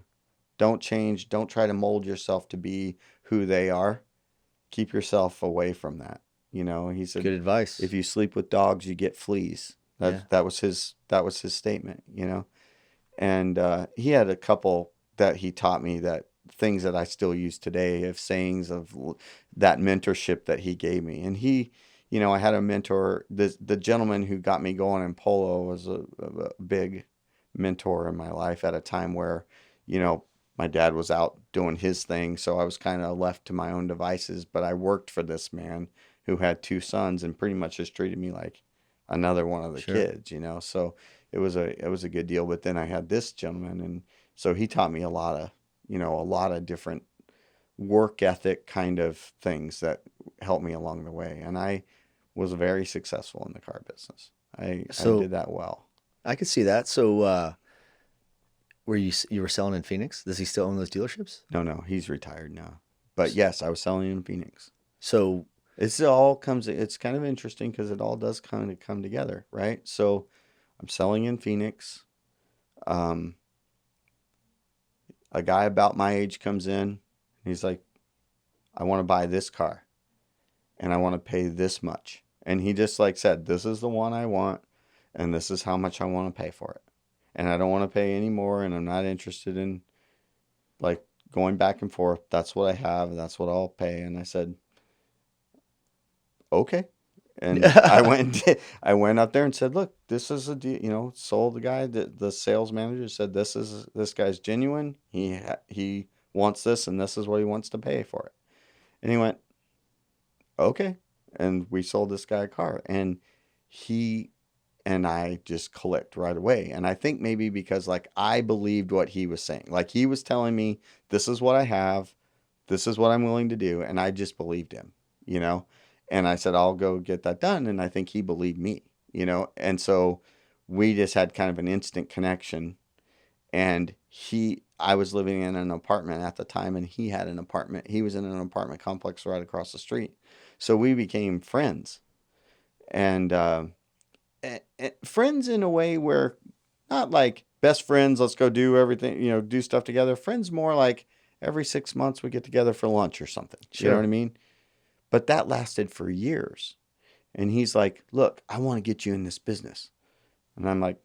Don't change. Don't try to mold yourself to be who they are. Keep yourself away from that. He said, Good advice. if you sleep with dogs, you get fleas. Yeah. That was his statement, And he had a couple that he taught me, that things that I still use today, of sayings of that mentorship that he gave me. And I had a mentor. The gentleman who got me going in polo was a big mentor in my life at a time where, my dad was out doing his thing, so I was kind of left to my own devices. But I worked for this man who had 2 sons and pretty much just treated me like another one of the Sure. kids, So it was a good deal. But then I had this gentleman, and so he taught me a lot of different work ethic kind of things that helped me along the way. And I was very successful in the car business. I So did that well. I could see that. So were you were selling in Phoenix? Does he still own those dealerships? No, he's retired now. But yes, I was selling in Phoenix. So It's kind of interesting because it all does kind of come together, right? So I'm selling in Phoenix. Um, a guy about my age comes in. He's like, I want to buy this car and I want to pay this much. And he just like said, this is the one I want and this is how much I want to pay for it. And I don't want to pay any more and I'm not interested in like going back and forth. That's what I have and that's what I'll pay. And I said, okay. And I went up there and said, look, this is a deal, sold the guy, the sales manager said, this guy's genuine. He wants this and this is what he wants to pay for it. And he went, okay. And we sold this guy a car and he and I just clicked right away. And I think maybe because like I believed what he was saying, like he was telling me, this is what I have, this is what I'm willing to do. And I just believed him, you know? And I said, I'll go get that done. And I think he believed me, And so we just had kind of an instant connection. And I was living in an apartment at the time and he had an apartment. He was in an apartment complex right across the street. So we became friends and, friends in a way where not like best friends, let's go do everything, do stuff together. Friends more like every 6 months we get together for lunch or something. You know sure. what I mean? But that lasted for years. And he's like, look, I want to get you in this business. And I'm like,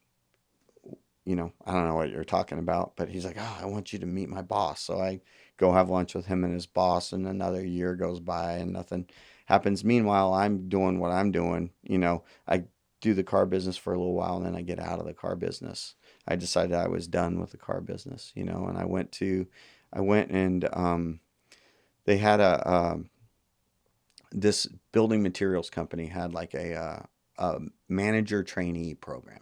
I don't know what you're talking about. But he's like, oh, I want you to meet my boss. So I go have lunch with him and his boss. And another year goes by and nothing happens. Meanwhile, I'm doing what I'm doing. I do the car business for a little while and then I get out of the car business. I decided I was done with the car business, and I went and they had this building materials company had like a manager trainee program,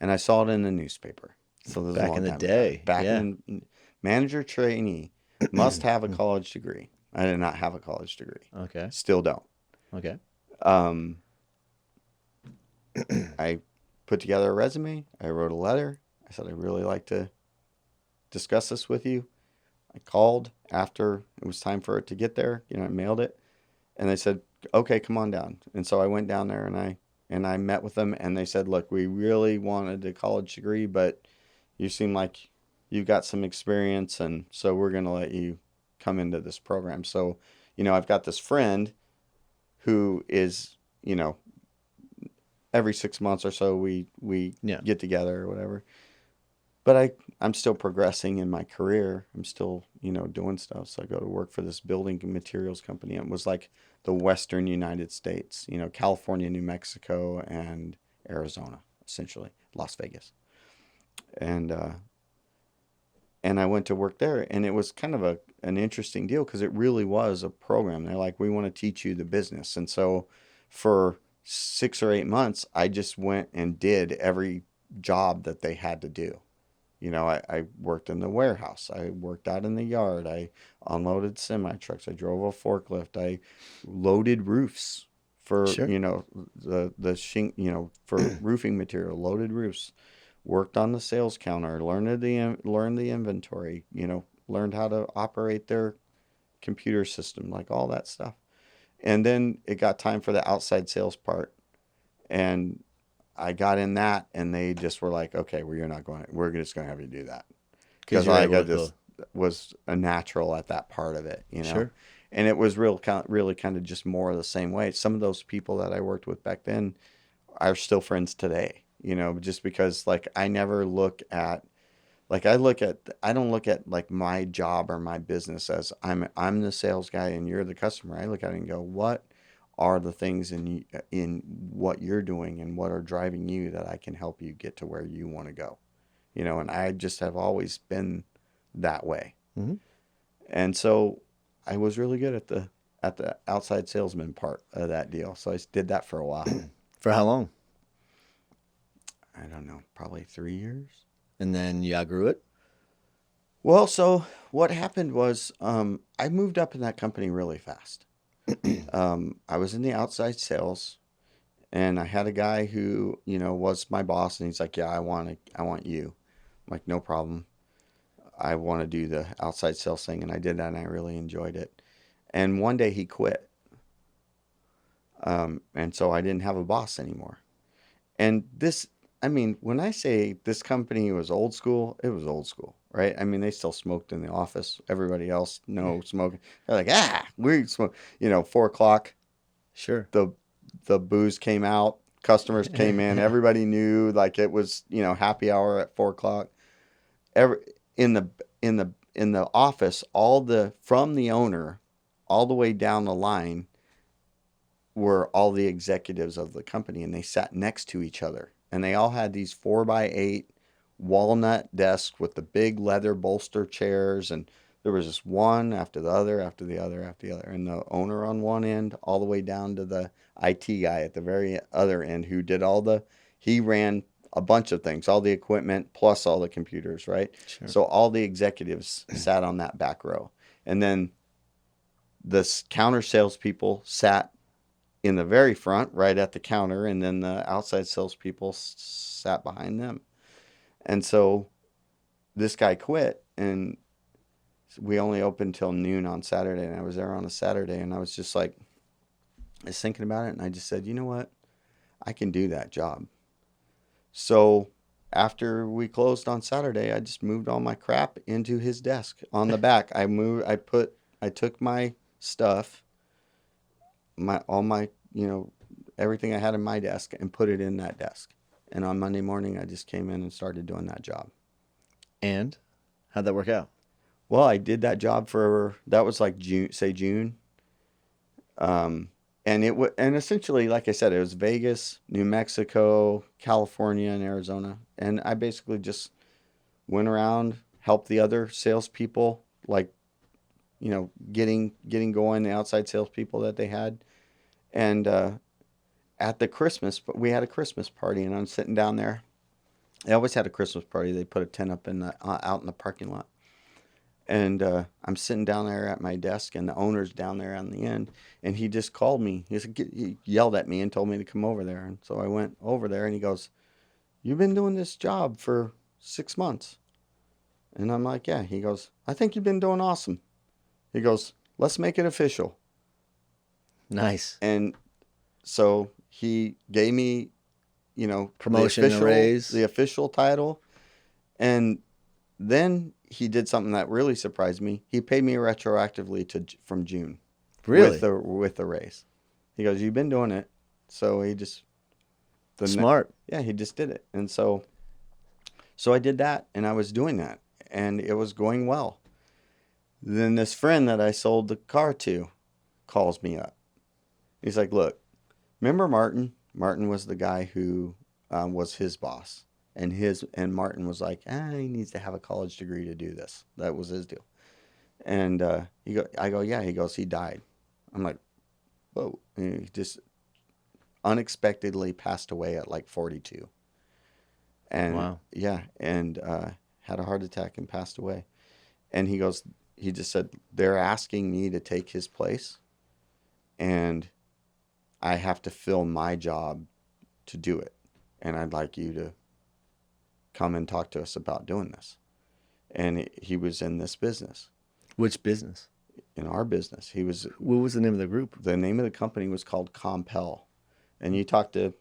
and I saw it in the newspaper. So this is a Back long in the time ago. day. Yeah. Manager trainee must have a college degree. I did not have a college degree. Okay. Still don't. Okay. Um, I put together a resume. I wrote a letter. I said I'd really like to discuss this with you. I called after it was time for it to get there. I mailed it. And they said, okay, come on down. And so I went down there and I met with them and they said, look, we really wanted a college degree, but you seem like you've got some experience. And so we're going to let you come into this program. So, I've got this friend who is, every 6 months or so we Yeah. get together or whatever. But I'm still progressing in my career. I'm still, doing stuff. So I go to work for this building materials company. It was like the Western United States, California, New Mexico, and Arizona, essentially, Las Vegas. And I went to work there, and it was kind of an interesting deal because it really was a program. They're like, we want to teach you the business. And so for 6 or 8 months, I just went and did every job that they had to do. I worked in the warehouse. I worked out in the yard. I unloaded semi trucks. I drove a forklift. I loaded roofs for, Sure. for roofing material, loaded roofs. Worked on the sales counter, learned the inventory, learned how to operate their computer system, like all that stuff. And then it got time for the outside sales part. And I got in that, and they just were like, "Okay, well, you're not going. We're just going to have you do that," because you're I able got to this was a natural at that part of it, Sure. And it was really kind of just more of the same way. Some of those people that I worked with back then are still friends today, just because like I never look at like I don't look at like my job or my business as I'm the sales guy and you're the customer. I look at it and go, what are the things in what you're doing and what are driving you that I can help you get to where you want to go, and I just have always been that way. Hmm. And so I was really good at the outside salesman part of that deal. So I did that for a while. For how long? I don't know, probably 3 years. And then you outgrew it? Well, so what happened was I moved up in that company really fast. I was in the outside sales, and I had a guy who was my boss, and he's like, "Yeah, I want you." I'm like, "No problem. I want to do the outside sales thing," and I did that, and I really enjoyed it. And one day he quit. And so I didn't have a boss anymore. And this, I mean, when I say this company was old school, it was old school, right? I mean, they still smoked in the office. Everybody else, no smoking. They're like, we smoke. 4 o'clock, Sure. the booze came out, customers came in, everybody knew like it was, happy hour at 4 o'clock. Every in the in the office, from the owner all the way down the line were all the executives of the company, and they sat next to each other, and they all had these 4x8 walnut desks with the big leather bolster chairs, and there was just one after the other after the other after the other, and the owner on one end all the way down to the IT guy at the very other end who did he ran a bunch of things, all the equipment plus all the computers, right? Sure. So all the executives sat on that back row, and then the counter salespeople sat in the very front, right at the counter, and then the outside salespeople sat behind them. And so this guy quit, and we only opened till noon on Saturday, and I was there on a Saturday, and I was just like, I was thinking about it, and I just said, you know what? I can do that job. So after we closed on Saturday, I just moved all my crap into his desk on the back. I took my stuff, all my, everything I had in my desk, and put it in that desk. And on Monday morning, I just came in and started doing that job. And how'd that work out? Well, I did that job that was like June. And essentially, like I said, it was Vegas, New Mexico, California, and Arizona. And I basically just went around, helped the other salespeople, like, getting going, the outside salespeople that they had. And at we had a Christmas party, and I'm sitting down there. They always had a Christmas party. They put a tent up out in the parking lot. And I'm sitting down there at my desk, and the owner's down there on the end. And he just called me. He yelled at me and told me to come over there. And so I went over there, and he goes, "You've been doing this job for 6 months." And I'm like, "Yeah." He goes, "I think you've been doing awesome." He goes, "Let's make it official." Nice. And so he gave me, Promotion, a raise. the official title. And then he did something that really surprised me. He paid me retroactively from June. Really? With the raise. He goes, "You've been doing it." So he just Smart. yeah, he just did it. And so I did that, and I was doing that, and it was going well. Then this friend that I sold the car to calls me up. He's like, "Look, remember Martin? Martin was the guy who was his boss." And Martin was like, he needs to have a college degree to do this. That was his deal. And I go, "Yeah." He goes, "He died." I'm like, "Whoa!" And he just unexpectedly passed away at like 42. And Wow. yeah, and had a heart attack and passed away. And he just said, "They're asking me to take his place, and I have to fill my job to do it. And I'd like you to come and talk to us about doing this." And he was in this business, Which business? in our business. What was the name of the group? The name of the company was called Compel. And you talk to,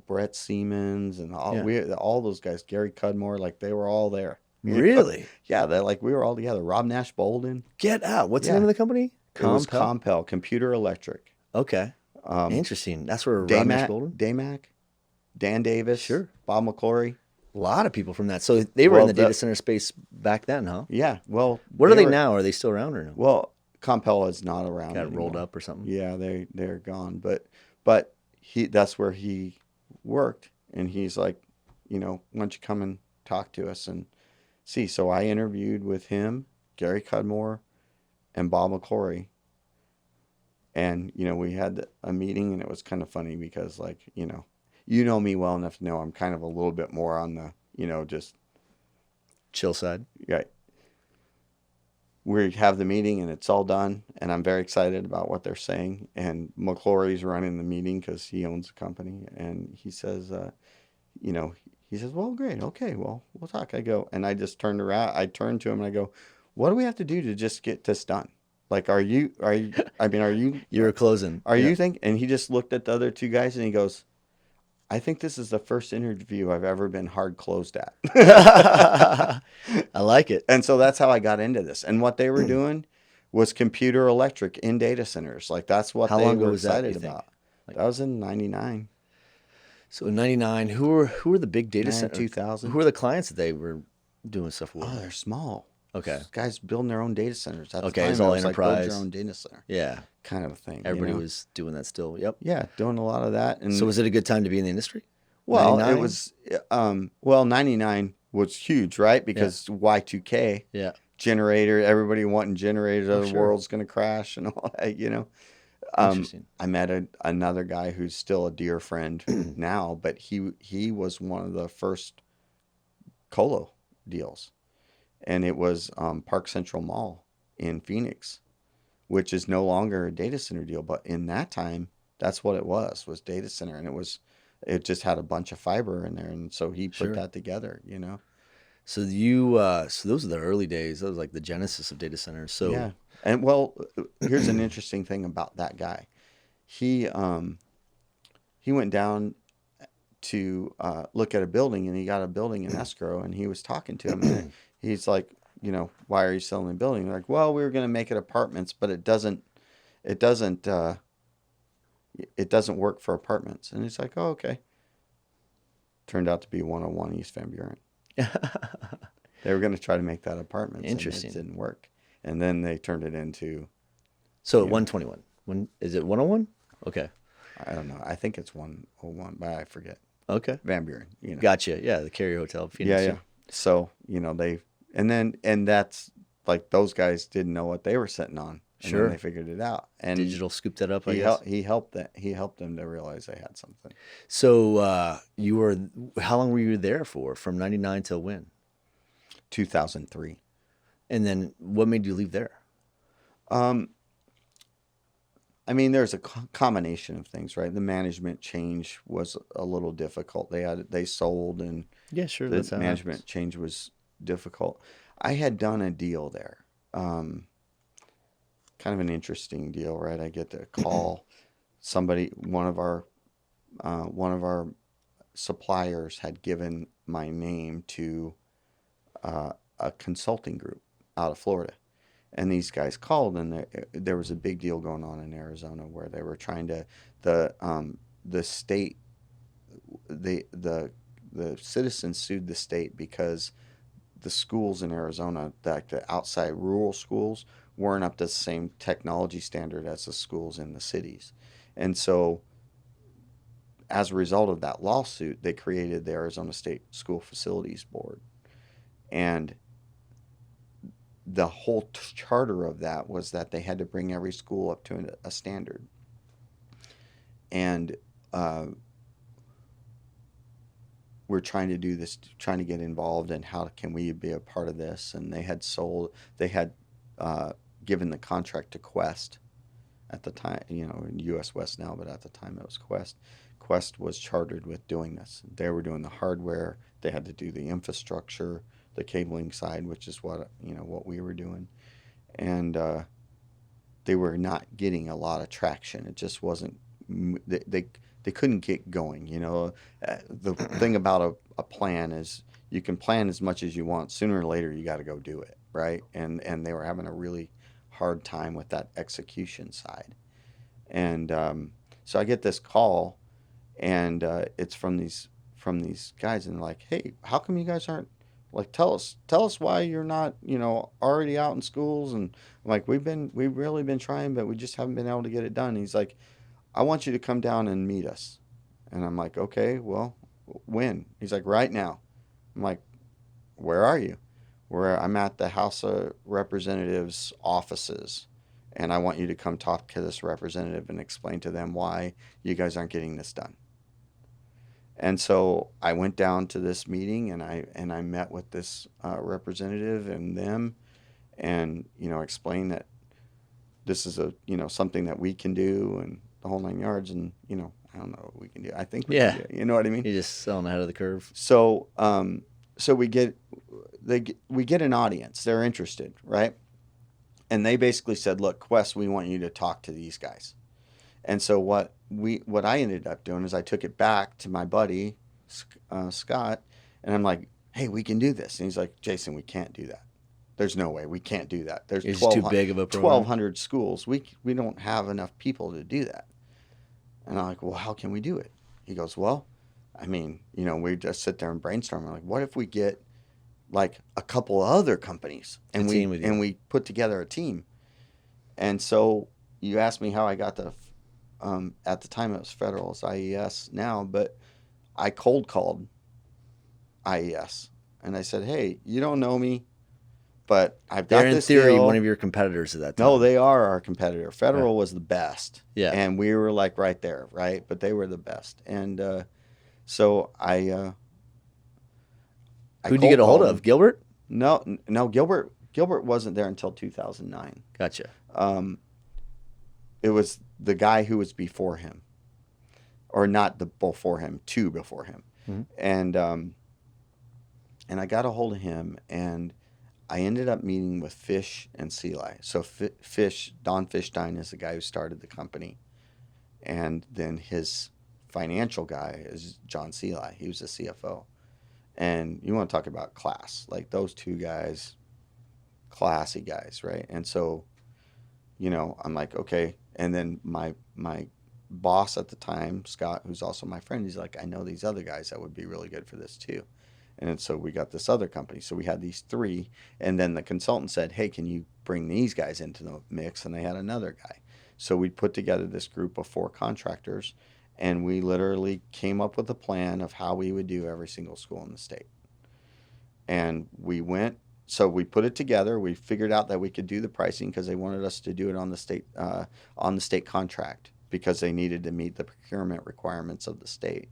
Brett Siemens and all those guys, Gary Cudmore, like they were all there. Really? Yeah, we were all together. Rob Nash Bolden. Get out. What's the Yeah. name of the company? It was Compel? Compel, Computer Electric. Okay. Um, Interesting. That's where Rob Nash Bolden? Damac, Dan Davis, Sure. Bob McClory. A lot of people from that. So they were in the data center space back then, huh? Yeah, well. What are they now? Are they still around or no? Well, Compel is not around Got anymore. rolled up or something? Yeah, they're gone. But that's where he worked, and he's like, "Why don't you come and talk to us and see?" So I interviewed with him, Gary Cudmore, and Bob McClory. And we had a meeting, and it was kind of funny because, like, you know me well enough to know I'm kind of a little bit more on the, just Chill side. right. We have the meeting, and it's all done, and I'm very excited about what they're saying. And McClory's running the meeting because he owns the company, and he says, "Well, great, okay, well, we'll talk." I go, and I just turned around. I turned to him, and I go, "What do we have to do to just get this done?" Like, are you, I mean, You were closing. are Yeah. you think? And he just looked at the other two guys and he goes, I think this is the first interview I've ever been hard closed at. I like it. And so that's how I got into this. And what they were doing was computer electric in data centers. Like that's what How they long ago were was that, you excited think? about. Like, That was in 99, so in '99, who were the big data center? 2000. Who were the clients that they were doing stuff with? Oh, they're small. Okay. These guys building their own data centers. At the Okay, time, it's it all was like build your enterprise. own data center Yeah. kind of a thing. Everybody you know? was doing that still. Yep. Yeah, doing a lot of that. And So was it a good time to be in the industry? well, 99? it was, well, 99 was huge, right? Because Y2K, Yeah. generator, everybody wanting generators, Oh, the sure. world's going to crash and all that, you know? Interesting. I met another guy who's still a dear friend now, but he was one of the first colo deals, and it was Park Central Mall in Phoenix, which is no longer a data center deal, but in that time, that's what it was data center, and it just had a bunch of fiber in there, and so he put Sure. that together, you know. So so those are the early days. That was like the genesis of data centers. So Yeah, and well, here's an interesting thing about that guy. He went down to look at a building, and he got a building in escrow, and he was talking to him, and he's like, you know, why are you selling the building? They're like, well, we were going to make it apartments, but it doesn't, it doesn't work for apartments. And he's like, oh, okay. Turned out to be 101 East Van Buren. They were going to try to make that apartments, Interesting. and it didn't work. And then they turned it into, So at Yeah. 121. When is it 101? Okay. I don't know. I think it's 101, but I forget. Okay. Van Buren, you know. Gotcha. Yeah, the Carrier Hotel, Phoenix. Yeah. So, you know, and that's like those guys didn't know what they were sitting on. And Sure. then they figured it out. And Digital scooped that up, I he guess. he helped them to realize they had something. So how long were you there for? From 99 till when? 2003. And then what made you leave there? I mean, there's a combination of things, right? The management change was a little difficult. They sold, and Yeah, sure. the That's how it management happens. change was difficult. I had done a deal there, kind of an interesting deal, right? I get to call somebody, one of our suppliers had given my name to a consulting group out of Florida. And these guys called, and there was a big deal going on in Arizona where they were trying to the state the citizens sued the state because the schools in Arizona, like the outside rural schools, weren't up to the same technology standard as the schools in the cities, and so as a result of that lawsuit, they created the Arizona State School Facilities Board, and the whole charter of that was that they had to bring every school up to a standard. And we're trying to do this, trying to get involved, and how can we be a part of this? And they had given the contract to Quest at the time, you know, in US West now, but at the time it was Quest. Quest was chartered with doing this. They were doing the hardware. They had to do the infrastructure, the cabling side, which is what we were doing, and they were not getting a lot of traction. It just wasn't. They couldn't get going. You know, the thing about a plan is you can plan as much as you want. Sooner or later, you got to go do it, right? And they were having a really hard time with that execution side, and so I get this call, and it's from these guys, and they're like, hey, how come you guys aren't, like, tell us why you're not, already out in schools? And I'm like, we've really been trying, but we just haven't been able to get it done. And he's like, I want you to come down and meet us. And I'm like, okay, well, when? He's like, right now. I'm like, where are you? I'm at the House of Representatives offices, and I want you to come talk to this representative and explain to them why you guys aren't getting this done. And so I went down to this meeting, and I met with this representative and them, and explained that this is something that we can do, and the whole 9 yards, and I don't know what we can do. I think we Yeah. can do it. You know what I mean? You're just selling ahead of the curve. So so we get an audience. They're interested, right? And they basically said, look, Quest, we want you to talk to these guys. And so what I ended up doing is I took it back to my buddy, Scott, and I'm like, hey, we can do this. And he's like, Jason, we can't do that. There's no way. We can't do that. There's It's too big of a program. 1,200 schools. We don't have enough people to do that. And I'm like, well, how can we do it? He goes, well, I mean, we just sit there and brainstorm. I'm like, what if we get like a couple of other companies and we put together a team? And so you asked me how I got the, at the time it was Federal, it's IES now, but I cold called IES and I said, hey, you don't know me, but I've got They're in this theory deal. one of your competitors at that time. No, they are our competitor. Federal was the best. Yeah. And we were like right there, right? But they were the best. And so I Who'd you get a hold of? Gilbert? No, Gilbert wasn't there until 2009. Gotcha. It was the guy who was before him, or not the before him, two before him, and I got a hold of him, and I ended up meeting with Fish and Seeley. So Fish, Don Fishstein is the guy who started the company, and then his financial guy is John Seeley. He was the CFO, and you want to talk about class, like those two guys, classy guys, right? And so, I'm like, okay. And then my boss at the time, Scott, who's also my friend, he's like, I know these other guys that would be really good for this too. And so we got this other company. So we had these three. And then the consultant said, hey, can you bring these guys into the mix? And they had another guy. So we put together this group of 4 contractors, and we literally came up with a plan of how we would do every single school in the state. And so we put it together. We figured out that we could do the pricing because they wanted us to do it on the state contract because they needed to meet the procurement requirements of the state.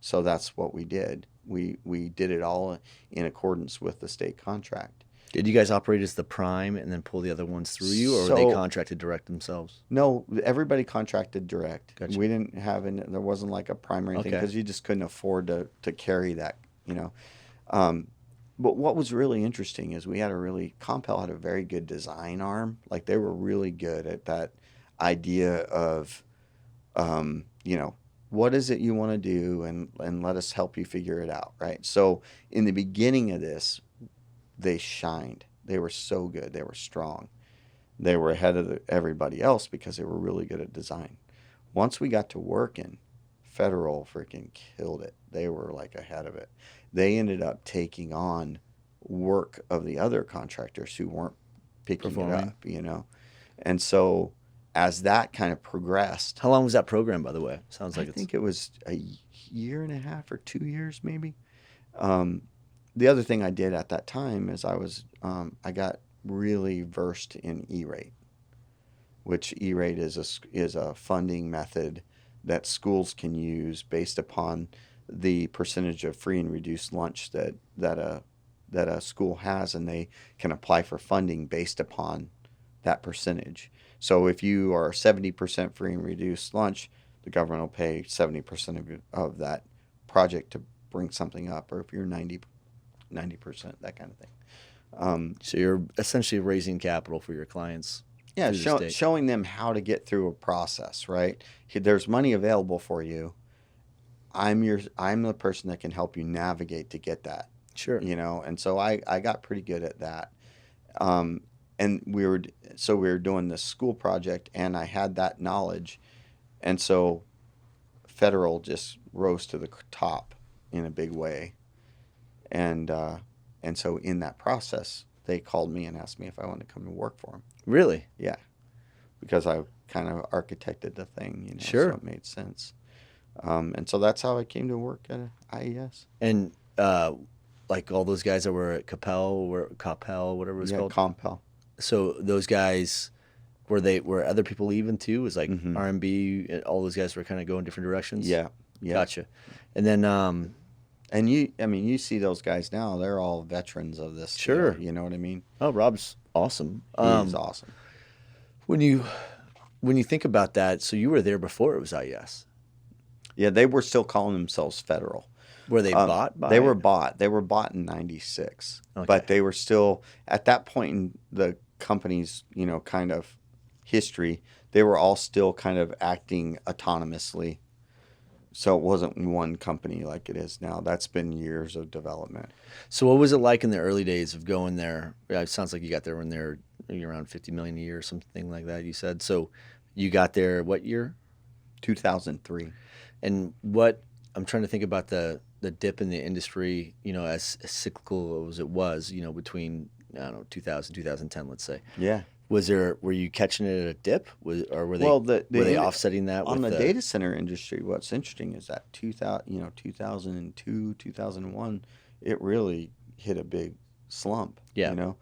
So that's what we did. We did it all in accordance with the state contract. Did you guys operate as the prime and then pull the other ones through you, or were they contracted direct themselves? No, everybody contracted direct. Gotcha. We didn't have there wasn't like a prime or anything because you just couldn't afford to carry that, But what was really interesting is Compel had a very good design arm. Like they were really good at that idea of, what is it you want to do and let us help you figure it out, right? So in the beginning of this, they shined. They were so good. They were strong. They were ahead of everybody else because they were really good at design. Once we got to working, Federal freaking killed it. They were like ahead of it. They ended up taking on work of the other contractors who weren't picking it up, And so as that kind of progressed. How long was that program, by the way? Sounds like I think it was a year and a half or 2 years maybe. The other thing I did at that time is I got really versed in E-rate, which E-rate is a funding method that schools can use based upon the percentage of free and reduced lunch that a school has, and they can apply for funding based upon that percentage. So if you are 70% free and reduced lunch, the government will pay 70% of that project to bring something up, or if you're 90%, that kind of thing. So you're essentially raising capital for your clients. Yeah, showing them how to get through a process, right? There's money available for you. I'm the person that can help you navigate to get that. Sure. And so I got pretty good at that. And we were doing this school project, and I had that knowledge. And so Federal just rose to the top in a big way. And so in that process, they called me and asked me if I wanted to come and work for them. Really? Yeah. Because I kind of architected the thing, Sure. So it made sense. And so that's how I came to work at IES. And like all those guys that were at Coppell, whatever it was called? Compel. So those guys, were other people leaving too? Was like R&B, all those guys were kind of going different directions? Yeah. Gotcha. And then... and you see those guys now, they're all veterans of this. Sure. Deal, you know what I mean? Oh, Rob's awesome. He's awesome. When you think about that, so you were there before it was IES. Yeah, they were still calling themselves Federal. Were they bought by? They were bought. They were bought in '96, Okay. but they were still at that point. The company's, kind of history, they were all still kind of acting autonomously. So it wasn't one company like it is now. That's been years of development. So what was it like in the early days of going there? Yeah, it sounds like you got there when they're around 50 million a year or something like that, you said. So you got there what year? 2003. And what I'm trying to think about the dip in the industry, as cyclical as it was, between I don't know 2000 2010, let's say. Yeah. Were you catching it at a dip, or were they Well, were they offsetting that on with the data center industry, what's interesting is that 2002, 2001, it really hit a big slump, Yeah.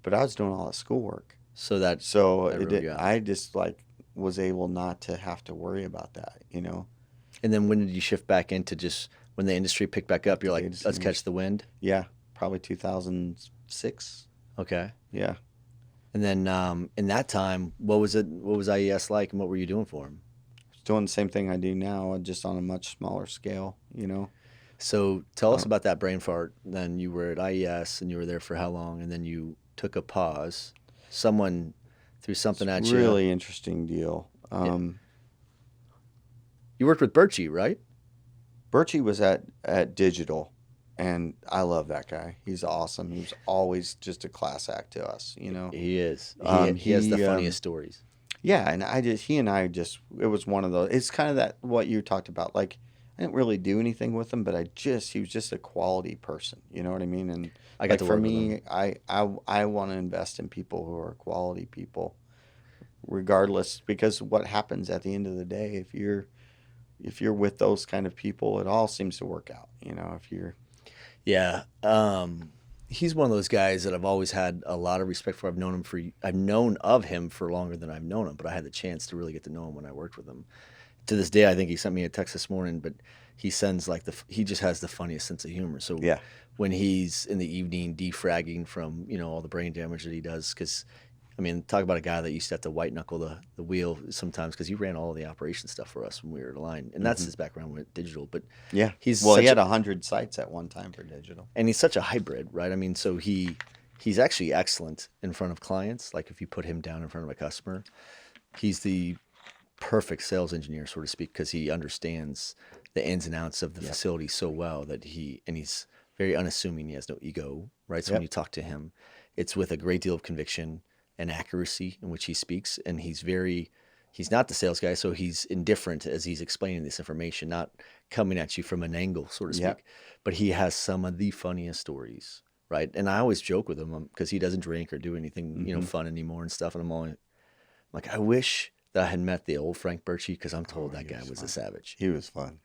But I was doing all the schoolwork. So that So that it rode did, you out. I just like was able not to have to worry about that. And then when did you shift back into just when the industry picked back up? You're like, Data let's centers. catch the wind. Yeah, probably 2006. Okay. Yeah. And then in that time, what was it? What was IES like, and what were you doing for them? Doing the same thing I do now, just on a much smaller scale. So tell us Uh, about that brain fart. Then you were at IES, and you were there for how long? And then you took a pause. Someone threw something at you. Really interesting deal. Yeah. You worked with Birchie, right? Birchie was at Digital, and I love that guy. He's awesome. He was always just a class act to us. He is. Um, He has the he, funniest stories. Yeah, and he and I just, it was one of those. It's kind of that what you talked about. Like, I didn't really do anything with him, but he was just a quality person. You know what I mean? And I got like to for work with him. me, I want to invest in people who are quality people, regardless, because what happens at the end of the day, if you're with those kind of people, it all seems to work out. If you're Yeah. He's one of those guys that I've always had a lot of respect for. I've known of him for longer than I've known him, but I had the chance to really get to know him when I worked with him. To this day, I think he sent me a text this morning, but he sends like he just has the funniest sense of humor. So yeah. when he's in the evening defragging from, all the brain damage that he does, because I mean, talk about a guy that used to have to white knuckle the wheel sometimes because he ran all the operation stuff for us when we were at Align, and that's his background with digital. But Yeah. he's Well, he such had 100 sites at one time for Digital. and he's such a hybrid, right? I mean, so he's actually excellent in front of clients. Like if you put him down in front of a customer, he's the perfect sales engineer, so to speak, because he understands the ins and outs of the facility so well that he's very unassuming. He has no ego, right? So when Yep. you talk to him, it's with a great deal of conviction and accuracy in which he speaks, and he's not the sales guy, so he's indifferent as he's explaining this information, not coming at you from an angle, so to speak. Yep. But he has some of the funniest stories, right? And I always joke with him because he doesn't drink or do anything, fun anymore and stuff. And I'm like, I wish that I had met the old Frank Birchie because I'm told that he guy was was fun. a savage. He was fun.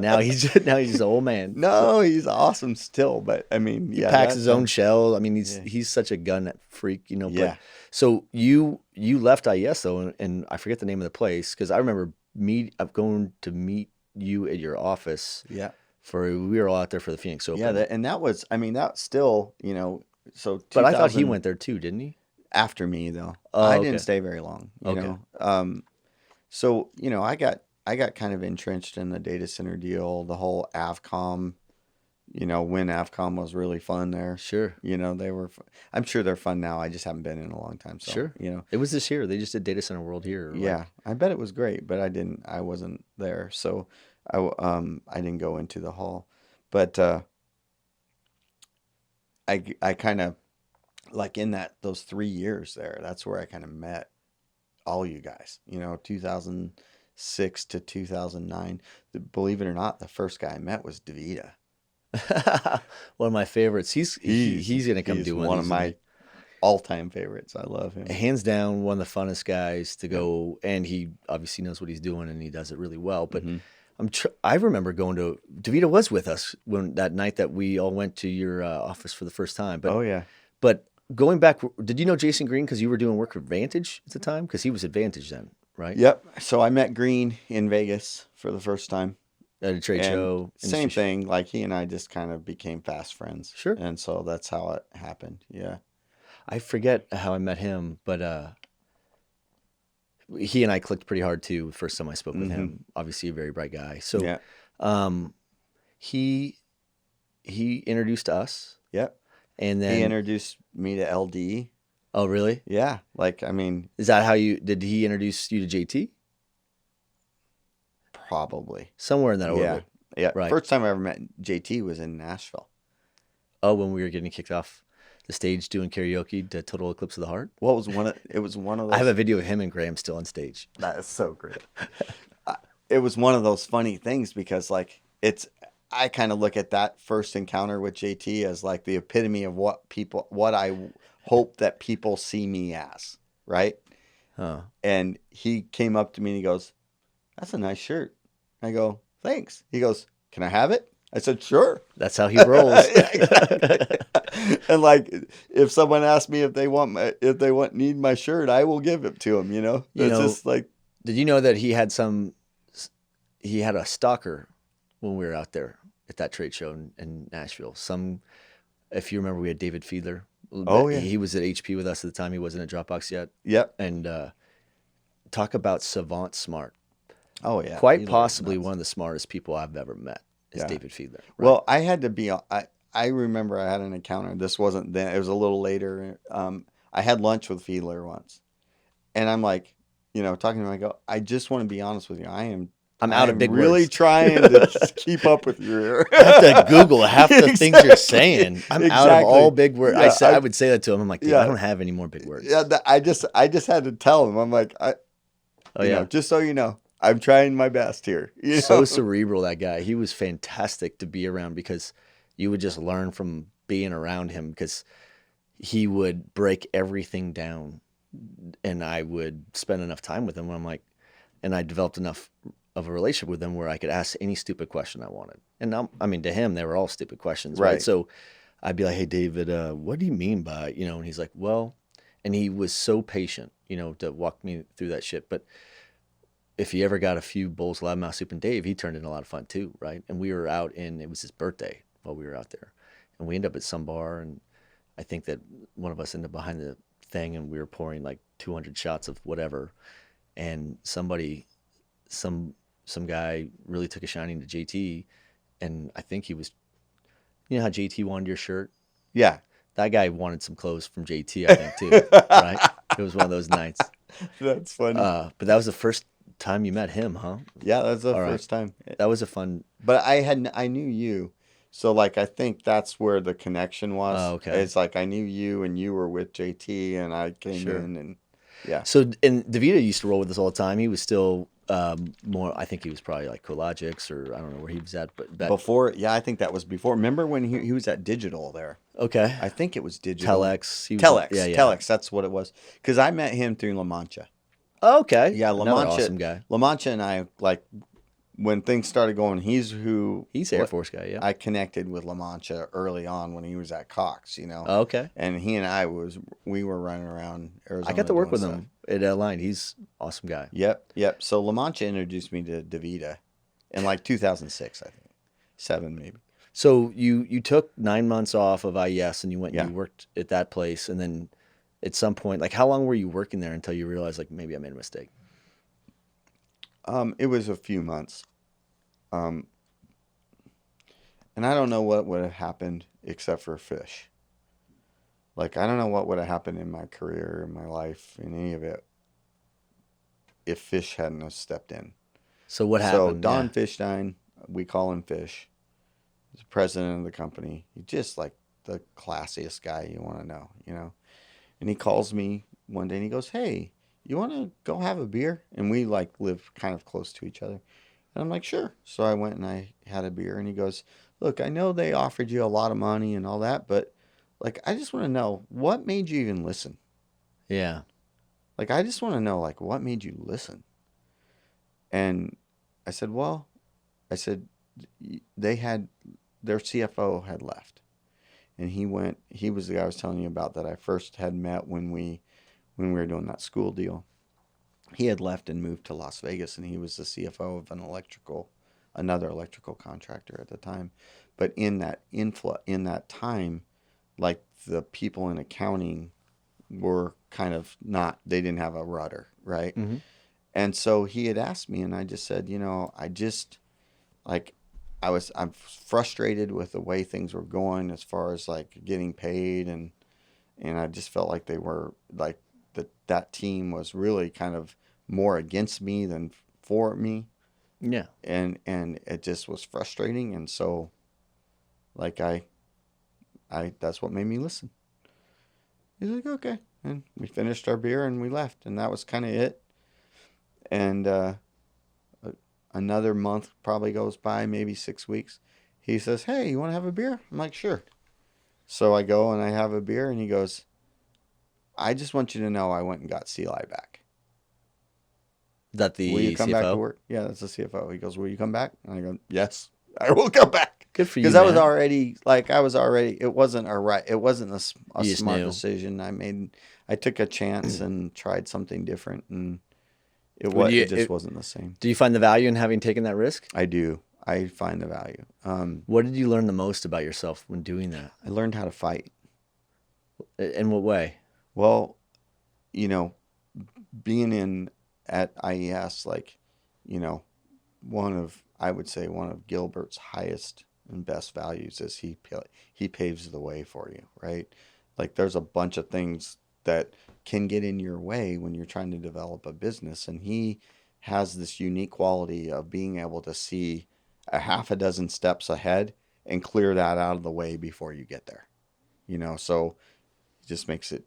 Now he's just an old man. No, he's awesome still, but I mean, He yeah, packs that his own time- shell. I mean, he's Yeah. he's such a gun freak, But Yeah. so you left IES though, and I forget the name of the place because I remember going to meet you at your office Yeah. we were all out there for the Phoenix Open. Yeah, that was, I mean, that still, so but I thought he 2000 went there too, didn't he? after me though. Oh, I okay. didn't stay very long, Okay. So, I got kind of entrenched in the data center deal, the whole AVCOM, when AVCOM was really fun there. Sure. I'm sure they're fun now. I just haven't been in a long time. So, Sure. It was this year. They just did Data Center World here. yeah, I bet it was great, but I wasn't there. So I didn't go into the hall, but, I kind of like in those 3 years there, that's where I kind of met all you guys, 2006 to 2009. Believe it or not, the first guy I met was DeVita. One of my favorites. He's gonna come He's do one of these my all-time favorites. I love him. hands down one of the funnest guys to go, and he obviously knows what he's doing and he does it really well. But Mhm. I remember going to DeVita was with us when that night that we all went to your office for the first time. But Oh yeah. but going back, did you know Jason Green because you were doing work with Vantage at the time? Because he was at Vantage then, right? Yep. So I met Green in Vegas for the first time. At a trade And show. Same industry thing. Like he and I just kind of became fast friends. Sure. And so that's how it happened. Yeah. I forget how I met him, but he and I clicked pretty hard too. The first time I spoke with him, obviously a very bright guy. So Yeah. he introduced us, Yep. and He then introduced me to LD. Oh, really? Yeah, like I mean, Is that how did he introduce you to JT? probably. Somewhere in that Yeah, orbit, yeah. right? First time I ever met JT was in Nashville. Oh, when we were getting kicked off the stage doing karaoke to Total Eclipse of the Heart. What was one of? It was one of I have those. a video of him and Graham still on stage. That is so great. It was one of those funny things because like it's. I kind of look at that first encounter with JT as like the epitome of what I hope that people see me as, right? Huh. And he came up to me and he goes, "That's a nice shirt." I go, "Thanks." He goes, "Can I have it?" I said, "Sure." That's how he rolls. Yeah, exactly. And like, if someone asks me if they need my shirt, I will give it to them. You know, You it's know, just like, did you know that he had a stalker when we were out there at that trade show in Nashville? If you remember, we had David Fiedler. oh yeah, He was at HP with us at the time. He wasn't at Dropbox yet. yep, And talk about savant smart. oh yeah, Quite Fiedler is possibly nuts. one of the smartest people I've ever met is Yeah. David Fiedler. Right? Well, I had to be. I remember I had an encounter. This wasn't then. It was a little later. I had lunch with Fiedler once, and I'm like, talking to him. I go, I just want to be honest with you. I'm out of big really words. trying to just keep up with you here. I have to Google half the things you're saying. I'm out of all big words. Yeah, I would say that to him. I'm like, dude, yeah. I don't have any more big words. Yeah, I just had to tell him. I'm like, Oh yeah. just so you know, I'm trying my best here. You So know? cerebral, that guy. He was fantastic to be around because you would just learn from being around him because he would break everything down, and I would spend enough time with him. And I'm like, and I developed enough of a relationship with him where I could ask any stupid question I wanted. And I mean, to him, they were all stupid questions, right? Right. So I'd be like, hey, David, what do you mean by, and he's like, well, and he was so patient, to walk me through that shit. But if he ever got a few bowls of loudmouth soup and Dave, he turned in a lot of fun too, right? And we were out it was his birthday while we were out there. And we ended up at some bar, and I think that one of us ended up behind the thing, and we were pouring like 200 shots of whatever. And some guy really took a shining to JT, and I think he was, how JT wanted your shirt? Yeah. That guy wanted some clothes from JT, I think, too, right? It was one of those nights. That's funny. But that was the first time you met him, huh? Yeah, that's the all right. first time. That was a fun. But I knew you, so like I think that's where the connection was. Oh, okay. It's like I knew you, and you were with JT, and I came Sure. in, and yeah. So, and DeVita used to roll with us all the time. He was still more. I think he was probably like Cologix, or I don't know where he was at, but Before, yeah, I think that was before. Remember when he was at Digital there? okay. I think it was Digital. Telex. He was, Telex. Yeah, yeah. Telex. That's what it was. Because I met him through La Mancha. Oh, okay. Yeah, La Another Mancha. awesome guy. La Mancha and I, like, when things started going, he's Air Force guy. Yeah. I connected with La Mancha early on when he was at Cox, Oh, okay. And he and we were running around Arizona. I got to work with doing him at Line. He's an awesome guy. Yep. So La Mancha introduced me to DeVita in like 2006, I think. 7 maybe. So you took 9 months off of IES and you went and Yeah. you worked at that place, and then at some point, like how long were you working there until you realized like maybe I made a mistake? It was a few months. And I don't know what would have happened except for Fish. Like, I don't know what would have happened in my career, in my life, in any of it, if Fish hadn't have stepped in. So what So happened? Don Yeah. Fishstein, we call him Fish. He's the president of the company. He's just like the classiest guy you want to know, And he calls me one day and he goes, "Hey, you want to go have a beer?" And we like live kind of close to each other. And I'm like, "Sure." So I went and I had a beer, and he goes, "Look, I know they offered you a lot of money and all that, but like, I just want to know, what made you even listen? Yeah. Like, I just want to know, like, what made you listen?" And I said, they had, their CFO had left. And he was the guy I was telling you about that I first had met when we were doing that school deal. He had left and moved to Las Vegas, and he was the CFO of another electrical contractor at the time. But in that time, like the people in accounting were kind of they didn't have a rudder, right? Mm-hmm. And so he had asked me, and I just said, I'm frustrated with the way things were going as far as like getting paid and and I just felt like they were like that team was really kind of more against me than for me, Yeah. and it just was frustrating. And so like I that's what made me listen. He's like, okay, and we finished our beer and we left, and that was kind of it. And another month probably goes by, maybe 6 weeks. He says, hey, you want to have a beer? I'm like, sure. So I go and I have a beer, and he goes, I just want you to know I went and got Eli back. Is that Will you the come back to CFO? work? Yeah, that's the CFO. He goes, will you come back? And I go, yes, I will come back. Good for you, Because I was man. already like it wasn't a right, it wasn't a You just smart knew. decision. I took a chance and tried something different, and Would you? it just wasn't the same. Do you find the value in having taken that risk? I do. I find the value. What did you learn the most about yourself when doing that? I learned how to fight. In what way? Well, you know, being in at IES, like, you know, I would say one of Gilbert's highest and best values is he paves the way for you, right? Like there's a bunch of things that can get in your way when you're trying to develop a business, and he has this unique quality of being able to see a half a dozen steps ahead and clear that out of the way before you get there. So it just makes it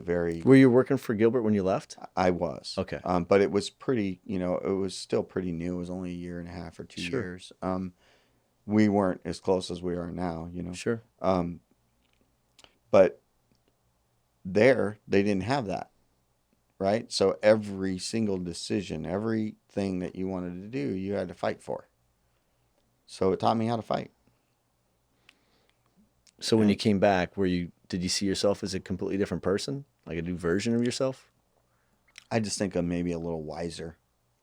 very. Were you working for Gilbert when you left? I was. Okay. But it was pretty, it was still pretty new. It was only a year and a half or 2 Sure. years. We weren't as close as we are now. Sure. But there, they didn't have that, right? So every single decision, everything that you wanted to do, you had to fight for. So it taught me how to fight. So when Yeah. you came back, did you see yourself as a completely different person? Like a new version of yourself? I just think I'm maybe a little wiser.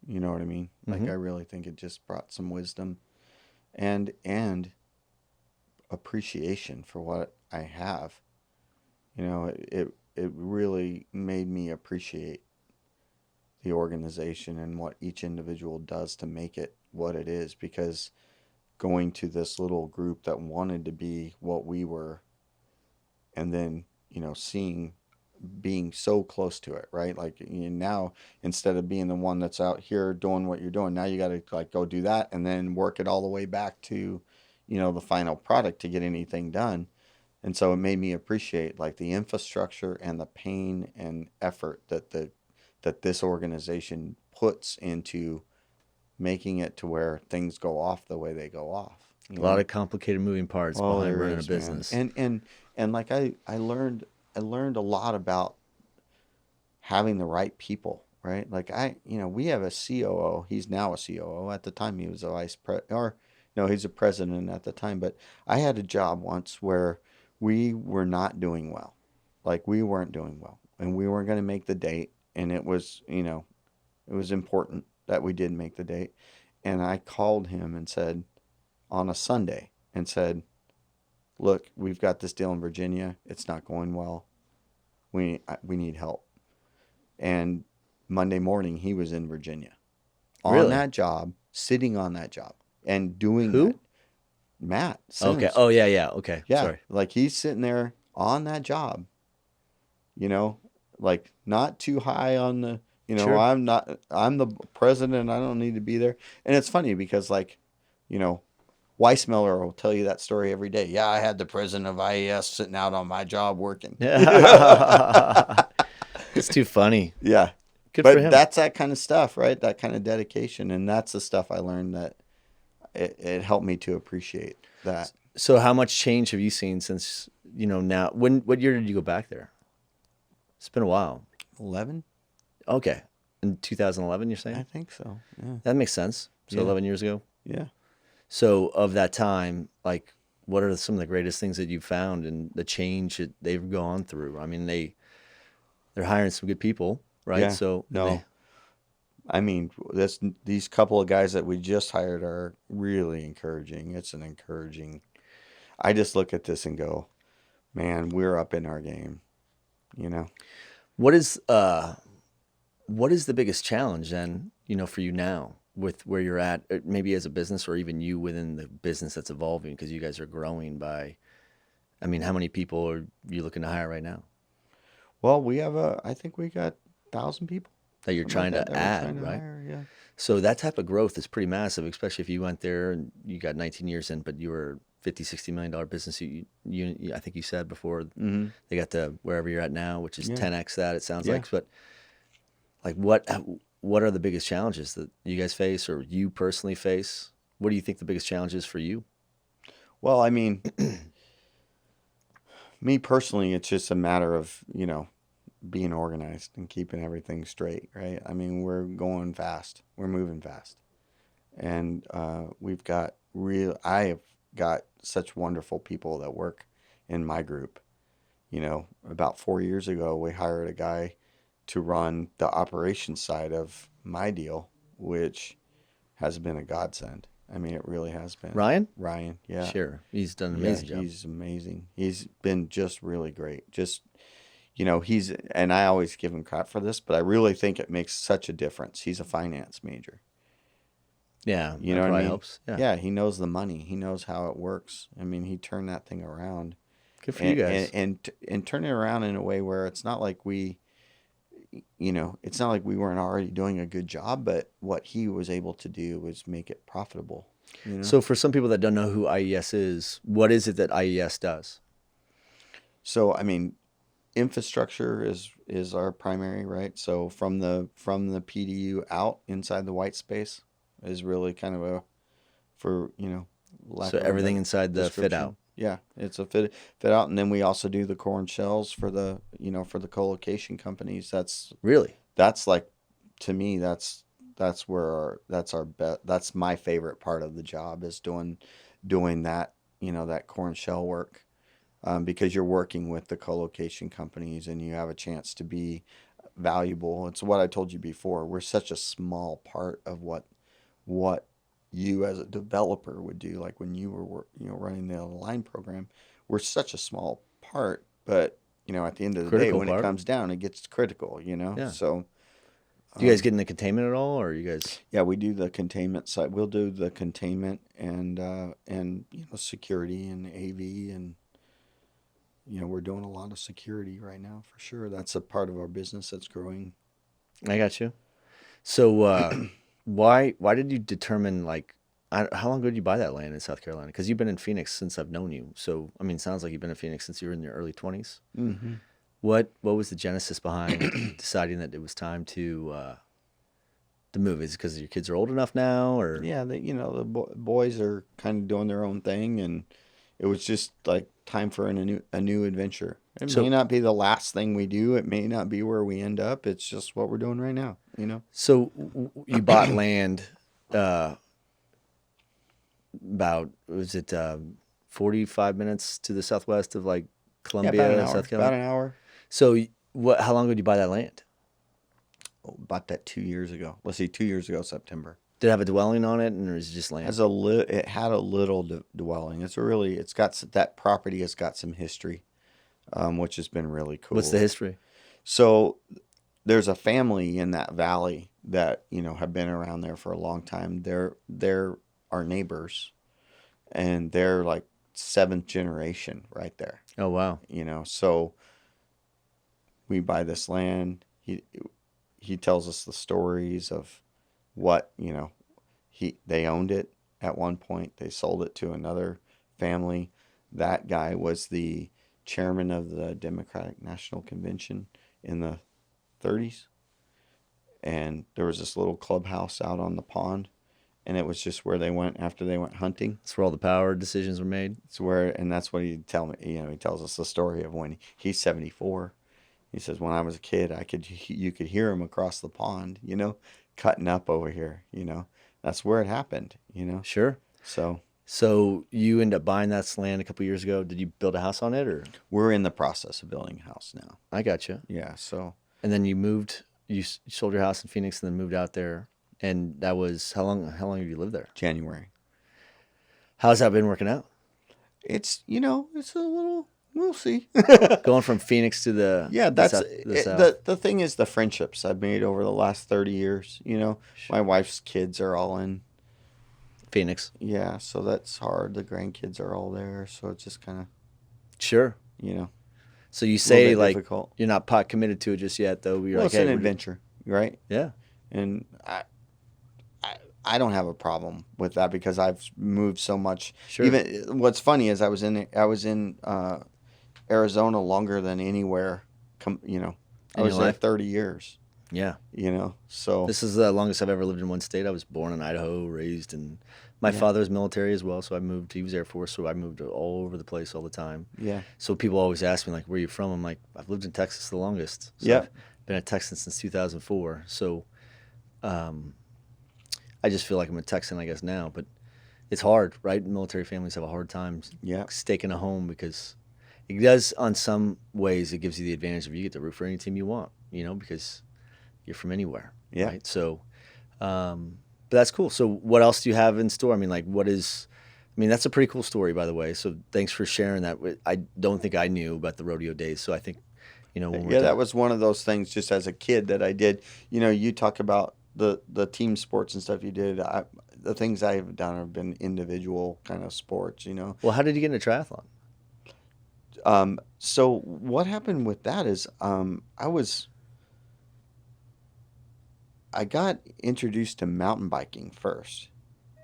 You know what I mean? Like Mhm. I really think it just brought some wisdom and appreciation for what I have. It really made me appreciate the organization and what each individual does to make it what it is, because going to this little group that wanted to be what we were, and then seeing being so close to it, right? Like now, instead of being the one that's out here doing what you're doing, now you got to like go do that and then work it all the way back to the final product to get anything done. And so it made me appreciate like the infrastructure and the pain and effort that this organization puts into making it to where things go off the way they go off. A lot of complicated moving parts behind there running is, a business. man. And like I learned a lot about having the right people, right? Like we have a COO. He's now a COO. At the time, he was a vice president, or no, he's a president at the time. But I had a job once where we were not doing well. Like we weren't doing well, and we weren't going to make the date. And it was, it was important that we did make the date. And I called him and said on a Sunday and said, look, we've got this deal in Virginia. It's not going well. We need help. And Monday morning, he was in Virginia on Really? that job, sitting on that job and doing Who? that. Matt Okay. Simmons. Oh yeah, yeah. Okay. Yeah. Sorry. Like he's sitting there on that job, like not too high on the, Sure. I'm the president. I don't need to be there. And it's funny because like, Weissmiller will tell you that story every day. Yeah, I had the president of IES sitting out on my job working. It's too funny. Yeah. Good But for him. that's that kind of stuff, right? That kind of dedication. And that's the stuff I learned that it helped me to appreciate that. So how much change have you seen since, now? What year did you go back there? It's been a while. 11? Okay. In 2011, you're I saying? think so. Yeah. That makes sense. So Yeah. 11 years ago. Yeah. So of that time, like, what are some of the greatest things that you've found and the change that they've gone through? I mean, they're hiring some good people, right? Yeah. So No. I mean, these couple of guys that we just hired are really encouraging. It's an encouraging. I just look at this and go, man, we're up in our game, what is the biggest challenge then, for you now with where you're at, maybe as a business or even you within the business that's evolving, because you guys are growing by I mean, how many people are you looking to hire right now Well, I think we got 1,000 people, that you're something like trying that, to that we're trying add, to right? hire. Yeah. So that type of growth is pretty massive, especially if you went there and you got 19 years in, but you were 50, $60 million business. I think you said before Mm-hmm. they got to wherever you're at now, which is Yeah. 10x that it sounds Yeah. like. But like, what are the biggest challenges that you guys face, or you personally face? What do you think the biggest challenge is for you? Well, I mean, me personally, it's just a matter of, being organized and keeping everything straight, right? I mean, we're going fast, we're moving fast. And I have got such wonderful people that work in my group. About 4 years ago, we hired a guy to run the operations side of my deal, which has been a godsend. I mean, it really has been. Ryan? Ryan, yeah. Sure. He's done an Yeah, amazing job. he's amazing. He's been just really great. And I always give him crap for this, but I really think it makes such a difference. He's a finance major. Yeah, You that know what I probably mean? helps. Yeah. Yeah, he knows the money. He knows how it works. I mean, he turned that thing around Good for you and guys. and turn it around in a way where it's not like it's not like we weren't already doing a good job, but what he was able to do was make it profitable, you know? So for some people that don't know who IES is, what is it that IES does? So, I mean, infrastructure is our primary, right? So from the PDU out inside the white space is really kind of for, lack So of a everything better inside the fit out. description. Yeah, it's a fit out, and then we also do the corn shells for the co-location companies. Really? That's like, to me, that's our bet. That's my favorite part of the job is doing that, that corn shell work, because you're working with the co-location companies and you have a chance to be valuable. It's what I told you before. We're such a small part of what you as a developer would do. Like when you were running the line program, we're such a small part, but at the end of the day, Critical when it part. comes down, it gets critical. Yeah. So Do you guys get into containment at all, or you guys? yeah, we do the containment side. We'll do the containment and security and AV and we're doing a lot of security right now for sure. That's a part of our business that's growing. I got you. So why did you determine like how long ago did you buy that land in South Carolina? Because you've been in Phoenix since I've known you. So I mean, it sounds like you've been in Phoenix since you were in your early 20s. Mm-hmm. What was the genesis behind deciding that it was time to move? Is it because your kids are old enough now, or Yeah, the boys are kind of doing their own thing, and it was just like time for a new adventure. It may so not be the last thing we do. It may not be where we end up. It's just what we're doing right now. you bought land uh, about was it 45 minutes to the southwest of like Yeah, about an Columbia, hour. South About Carolina? an hour. So what? How long ago did you buy that land? Oh, bought that 2 years ago. Let's see, 2 years ago, September. Did it have a dwelling on it, or is it just land? It had a little dwelling. It's got that property has got some history, which has been really What's the cool. history? So there's a family in that valley that have been around there for a long time. They're our neighbors, and they're like seventh generation right there. Oh wow. So we buy this land. He tells us the stories of what they owned it at one point. They sold it to another family. That guy was the chairman of the Democratic National Convention in the 30s, and there was this little clubhouse out on the pond, and it was just where they went after they went hunting. That's where all the power decisions were made. And that's what he'd tell me. He tells us the story of when he's 74. He says, when I was a kid, you could hear him across the pond, cutting up over here. That's where it happened. Sure. So So you end up buying that land a couple years ago. Did you build a house on it, or? we're in the process of building a house now. I got you. Yeah. So And then you moved. You sold your house in Phoenix and then moved out there. And that was how long? How long have you lived there? January. How's that been working out? It's a little. We'll see. Going from Phoenix to the Yeah, the that's south, the it, south. the thing is the friendships I've made over the last 30 years. My wife's kids are all in. Phoenix. Yeah, so that's hard. The grandkids are all there, so it's just kind of. Sure. You know, So you a little say bit like difficult. you're not pot committed to it just yet, though. You're Well, like, it's an hey, adventure, right? yeah, And I don't have a problem with that because I've moved so much. sure. Even what's funny is I was in Arizona longer than anywhere. You know, I In your was there life, 30 years. yeah. You know, so This is the longest I've ever lived in one state. I was born in Idaho, raised, and my yeah, father was military as well, so I moved. He was Air Force, so I moved all over the place all the time. yeah, So people always ask me like, "Where are you from?" I'm like, "I've lived in Texas the longest, so yeah, I've been a Texan since 2004." So um, I just feel like I'm a Texan, I guess now, but it's hard, right? Military families have a hard time yeah, staking a home because it does, on some ways, it gives you the advantage of you get to root for any team you want, because you're from anywhere, yeah. right? So, but that's cool. So, what else do you have in store? I mean, like, that's a pretty cool story, by the way. So, thanks for sharing that. I don't think I knew about the rodeo days. So, I think, when we're Yeah, that done. was one of those things just as a kid that I did. You know, you talk about the team sports and stuff you did. The things I've done have been individual kind of sports, you know. Well, how did you get into triathlon? So what happened with that is I got introduced to mountain biking first.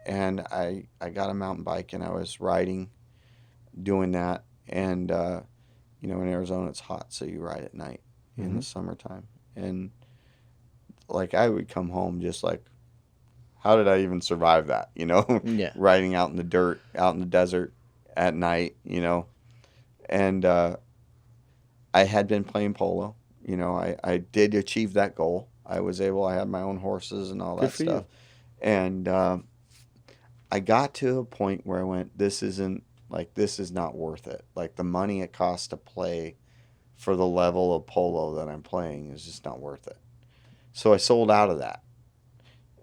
And I got a mountain bike and I was riding, doing that. And, in Arizona it's hot, so you ride at night in Mm-hmm. the summertime. And like I would come home just like, how did I even survive that? Yeah. Riding out in the dirt, out in the desert at night, And I had been playing polo. I did achieve that goal. I had my own horses and all Good that for stuff. you. And I got to a point where I went, this is not worth it. Like the money it costs to play for the level of polo that I'm playing is just not worth it. So I sold out of that.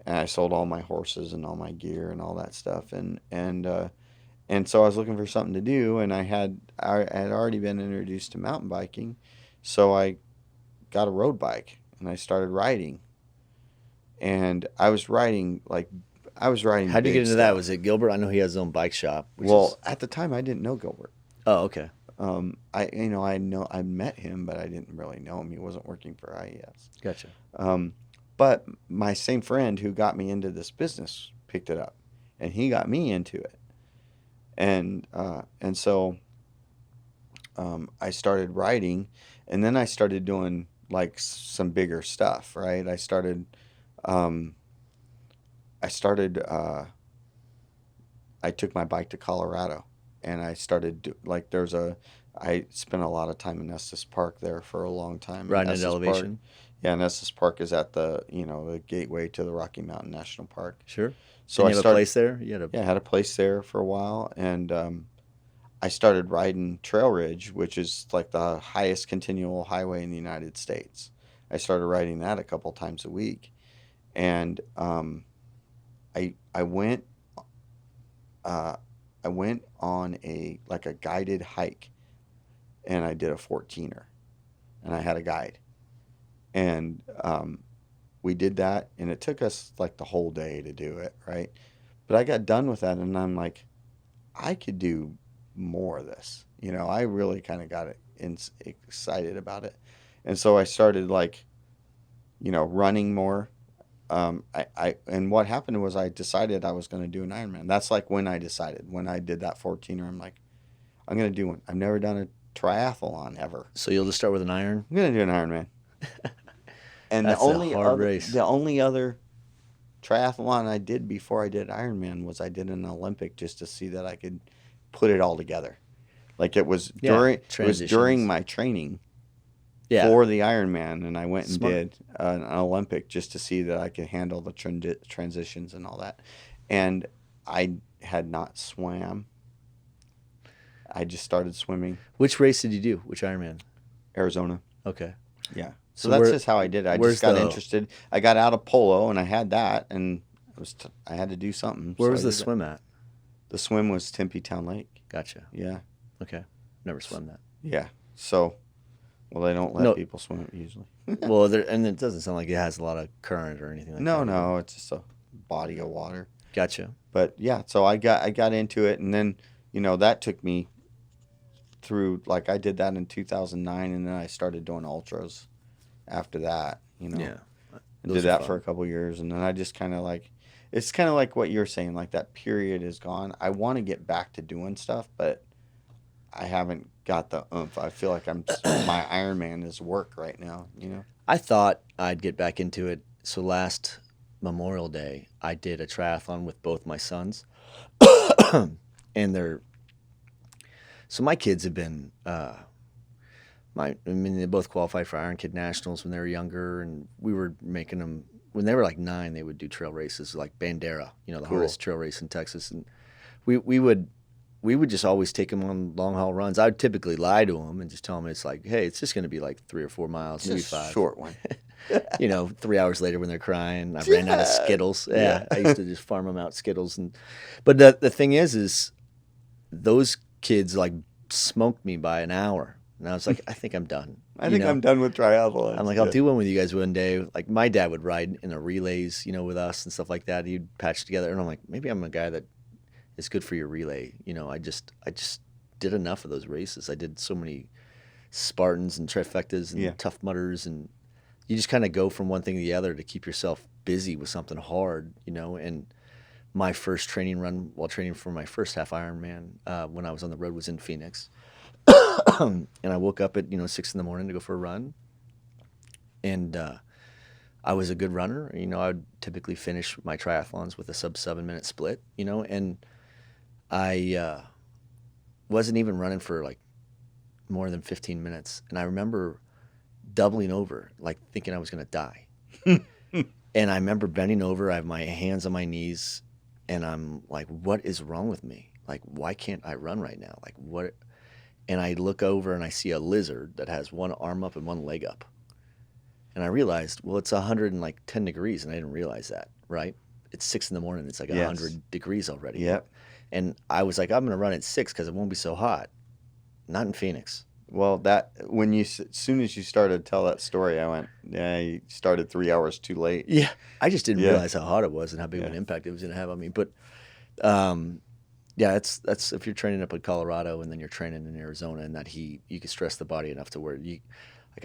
And I sold all my horses and all my gear and all that stuff. And so I was looking for something to do, and I had already been introduced to mountain biking, so I got a road bike and I started riding. And I was riding How did you get big into that? stuff. Was it Gilbert? I know he has his own bike shop, which is. Well, at the time I didn't know Gilbert. Oh, okay. I met him, but I didn't really know him. He wasn't working for IES. Gotcha. But my same friend who got me into this business picked it up, and he got me into it. And so I started writing, and then I started doing like some bigger stuff, right? Um, I started, I took my bike to Colorado, and I started I spent a lot of time in Estes Park there for a long time. And Riding at Estes Park, elevation. yeah, and Estes Park is at the gateway to the Rocky Mountain National Park. Sure. So And I you have a started, place there? You had a. yeah, I had a place there for a while, and I started riding Trail Ridge, which is like the highest continual highway in the United States. I started riding that a couple times a week, and I went uh, I went on a guided hike, and I did a 14er, and I had a guide, and we did that, and it took us like the whole day to do it, right? But I got done with that, and I'm like, I could do more of this. I really kind of got excited about it. And so I started running more. And what happened was I decided I was going to do an Ironman. That's like when I decided, when I did that 14er, I'm like, I'm going to do one. I've never done a triathlon ever. So you'll just start with an iron? I'm going to do an Ironman. And That's a hard race. the only other triathlon I did before I did Ironman was I did an Olympic just to see that I could put it all together. Like it was Yeah, during transitions. my training Yeah. for the Ironman, and I went and Smart. did an Olympic just to see that I could handle the transitions and all that. And I had not swam. I just started swimming. Which race did you do? Which Ironman? Arizona. Okay. Yeah. So So that's where- just how I did it. I where's just got the- interested. I got out of polo, and I had that, and I had to do something. Where so was I the did that. swim at? The swim was Tempe Town Lake. Gotcha. Yeah. Okay. Never swam that. Yeah. So, well, they don't let No. people swim it usually. Well, and it doesn't sound like it has a lot of current or anything like No, that. no, it's just a body of water. Gotcha. But yeah, so I got into it, and then that took me through, like, I did that in 2009, and then I started doing ultras after that, you know. Yeah, I did those are that for a fun. couple years, and then I just kind of like, it's kind of like what you're saying, like that period is gone. I want to get back to doing stuff, but I haven't got the oomph. I feel like my Ironman is work right now, you know? I thought I'd get back into it. So last Memorial Day, I did a triathlon with both my sons, and they're so my kids have been I mean, they both qualified for Iron Kid Nationals when they were younger, and we were making them when they were like 9. They would do trail races like Bandera, the Cool. hardest trail race in Texas, and we would just always take them on long haul runs. I would typically lie to them and just tell them it's like, hey, it's just going to be like 3 or 4 miles, maybe Just a 5. short one. 3 hours later when they're crying, I ran out of Yeah. Skittles. Yeah, Yeah. I used to just farm them out Skittles, but the thing is those kids like smoked me by an hour, and I was like, I think I'm done. I think I'm done with triathlons. I'm like, I'll do one with you guys one day. Like my dad would ride in the relays, with us and stuff like that. He'd patch together, and I'm like, maybe I'm a guy that is good for your relay. I just did enough of those races. I did so many Spartans and trifectas and Yeah. Tough Mudders, and you just kind of go from one thing to the other to keep yourself busy with something hard, And my first training run while training for my first half Ironman when I was on the road was in Phoenix. And I woke up at 6 in the morning to go for a run, and I was a good runner. I would typically finish my triathlons with a sub 7 minute split. And I wasn't even running for like more than 15 minutes, and I remember doubling over, like thinking I was gonna die. And I remember bending over. I have my hands on my knees, and I'm like, "What is wrong with me? Like, why can't I run right now? Like, what?" And I look over and I see a lizard that has one arm up and one leg up. And I realized, well, it's 110 degrees, and I didn't realize that, right? It's 6 in the morning. It's like Yes. 100 degrees already. Yep. And I was like, I'm going to run at 6 because it won't be so hot. Not in Phoenix. Well, that when as soon as you started to tell that story, I went, yeah, you started 3 hours too late. Yeah. I just didn't Yeah. realize how hot it was and how big of an Yeah. impact it was going to have on me. But yeah, that's if you're training up in Colorado and then you're training in Arizona in that heat, you can stress the body enough to where like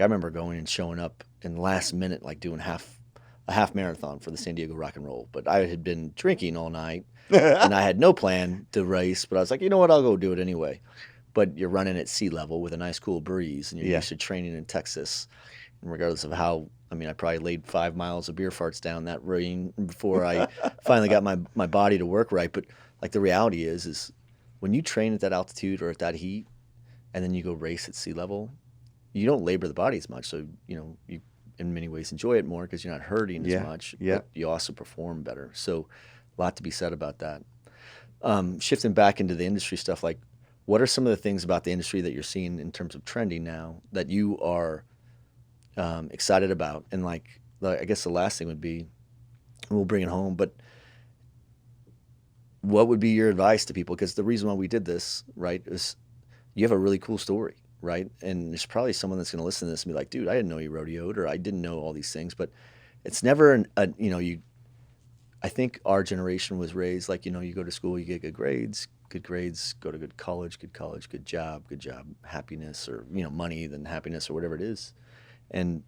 I remember going and showing up in the last minute, like doing a half marathon for the San Diego Rock and Roll. But I had been drinking all night and I had no plan to race, but I was like, you know what, I'll go do it anyway. But you're running at sea level with a nice cool breeze, and you're Yeah. used to training in Texas. And regardless of how, I probably laid 5 miles of beer farts down that rain before I finally got my body to work right. But like the reality is when you train at that altitude or at that heat, and then you go race at sea level, you don't labor the body as much. So you in many ways enjoy it more because you're not hurting Yeah. as much. Yeah. But you also perform better. So a lot to be said about that. Shifting back into the industry stuff, like what are some of the things about the industry that you're seeing in terms of trending now that you are excited about? And like I guess the last thing would be, and we'll bring it home, but what would be your advice to people? Because the reason why we did this, right, is you have a really cool story, right? And there's probably someone that's going to listen to this and be like, dude, I didn't know you rodeoed, or I didn't know all these things. But it's never I think our generation was raised like, you go to school, you get good grades, go to good college, good job, happiness, or, money, then happiness, or whatever it is. And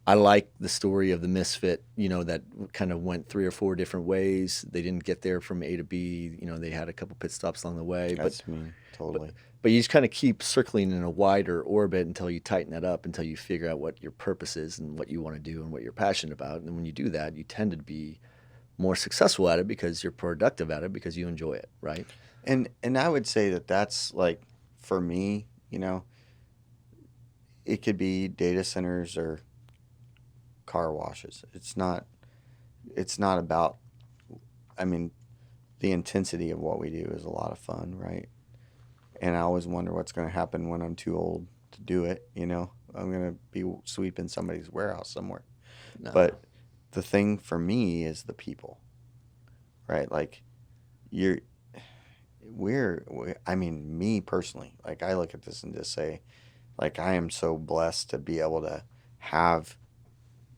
I like the story of the misfit, that kind of went 3 or 4 different ways. They didn't get there from A to B. They had a couple pit stops along the way. That's me, totally. But you just kind of keep circling in a wider orbit until you tighten that up, until you figure out what your purpose is and what you want to do and what you're passionate about. And when you do that, you tend to be more successful at it because you're productive at it because you enjoy it, right? And I would say that that's like, for me, it could be data centers or car washes. It's not about, the intensity of what we do is a lot of fun, right? And I always wonder what's going to happen when I'm too old to do it, I'm going to be sweeping somebody's warehouse somewhere. No. But the thing for me is the people, right? Like me personally, like I look at this and just say, like, I am so blessed to be able to have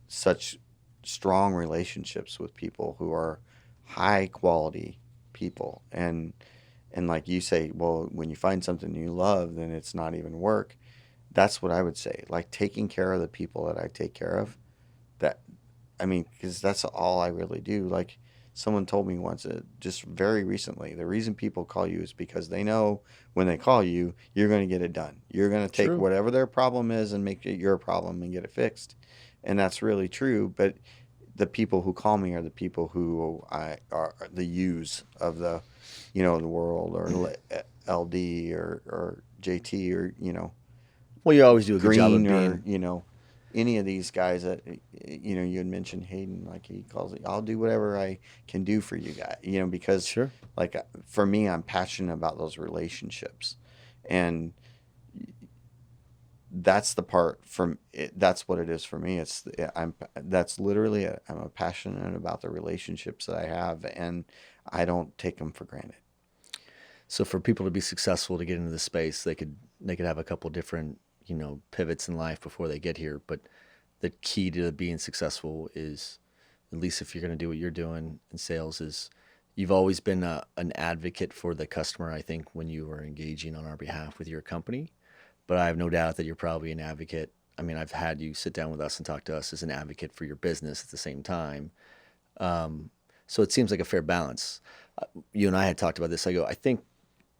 such strong relationships with people who are high quality people. And And like you say, well, when you find something you love, then it's not even work. That's what I would say. Like taking care of the people that I take care of, that, I mean, because that's all I really do. Like someone told me once, just very recently, the reason people call you is because they know when they call you, you're going to get it done. You're going to take True. whatever their problem is and make it your problem and get it fixed. And that's really true. But the people who call me are the people who I are the U's of the, the world, or LD, or JT, or, Well, you always do a good job of Green, or, being. any of these guys that, you had mentioned Hayden, like he calls it, I'll do whatever I can do for you guys, because Sure. like for me, I'm passionate about those relationships. And that's the part from it, that's what it is for me. That's literally, I'm a passionate about the relationships that I have, and I don't take them for granted. So for people to be successful to get into the space, they could have a couple different, pivots in life before they get here. But the key to being successful is, at least if you're going to do what you're doing in sales, is you've always been an advocate for the customer. I think when you were engaging on our behalf with your company, but I have no doubt that you're probably an advocate. I mean, I've had you sit down with us and talk to us as an advocate for your business at the same time. So it seems like a fair balance. You and I had talked about this. I think,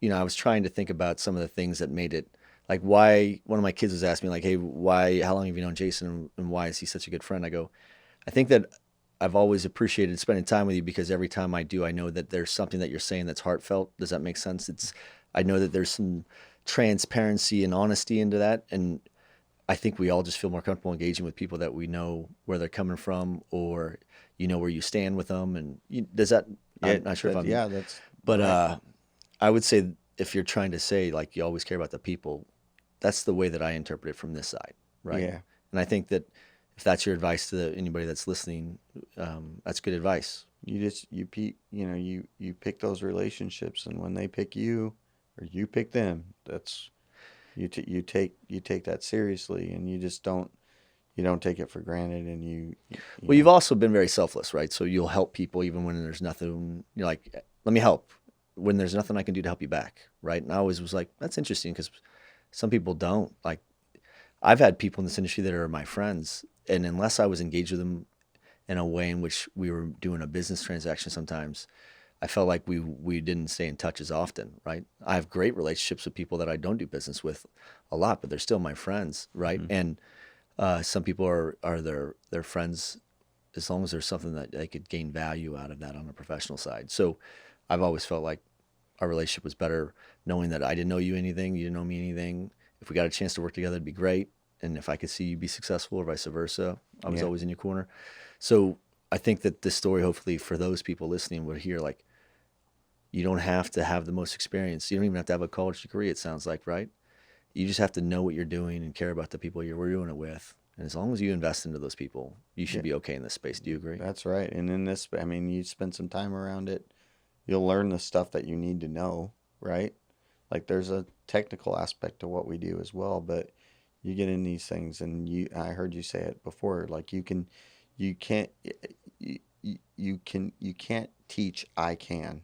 I was trying to think about some of the things that made it, like why one of my kids was asking me like, hey, how long have you known Jason, and why is he such a good friend? I go, I think that I've always appreciated spending time with you because every time I do, I know that there's something that you're saying that's heartfelt. Does that make sense? I know that there's some transparency and honesty into that. And I think we all just feel more comfortable engaging with people that we know where they're coming from, or where you stand with them. And does that? Yeah, I'm not sure if I'm. yeah, that's But right. I would say if you're trying to say like you always care about the people, that's the way that I interpret it from this side, right? Yeah. And I think that if that's your advice to anybody that's listening, that's good advice. You pick those relationships, and when they pick you, or you pick them, that's you take that seriously, and you don't take it for granted, and you Well, you've know also been very selfless, right? So you'll help people even when there's nothing. You're like, let me help when there's nothing I can do to help you back, right? And I always was like, that's interesting because some people don't. Like, I've had people in this industry that are my friends, and unless I was engaged with them in a way in which we were doing a business transaction sometimes, I felt like we didn't stay in touch as often, right? I have great relationships with people that I don't do business with a lot, but they're still my friends, right? Mhm. And some people are their friends as long as there's something that they could gain value out of that on a professional side. So I've always felt like our relationship was better knowing that I didn't know you anything, you didn't know me anything. If we got a chance to work together, it'd be great. And if I could see you be successful or vice versa, I was Yeah. always in your corner. So I think that this story, hopefully for those people listening, would hear like, you don't have to have the most experience. You don't even have to have a college degree, it sounds like, right? You just have to know what you're doing and care about the people you're doing it with. And as long as you invest into those people, you should Yeah, be okay in this space. Do you agree? that's right. And in this, I mean, you spend some time around it, you'll learn the stuff that you need to know, right? Like there's a technical aspect to what we do as well, but you get in these things, and I heard you say it before, like you can't, you can't teach, I can,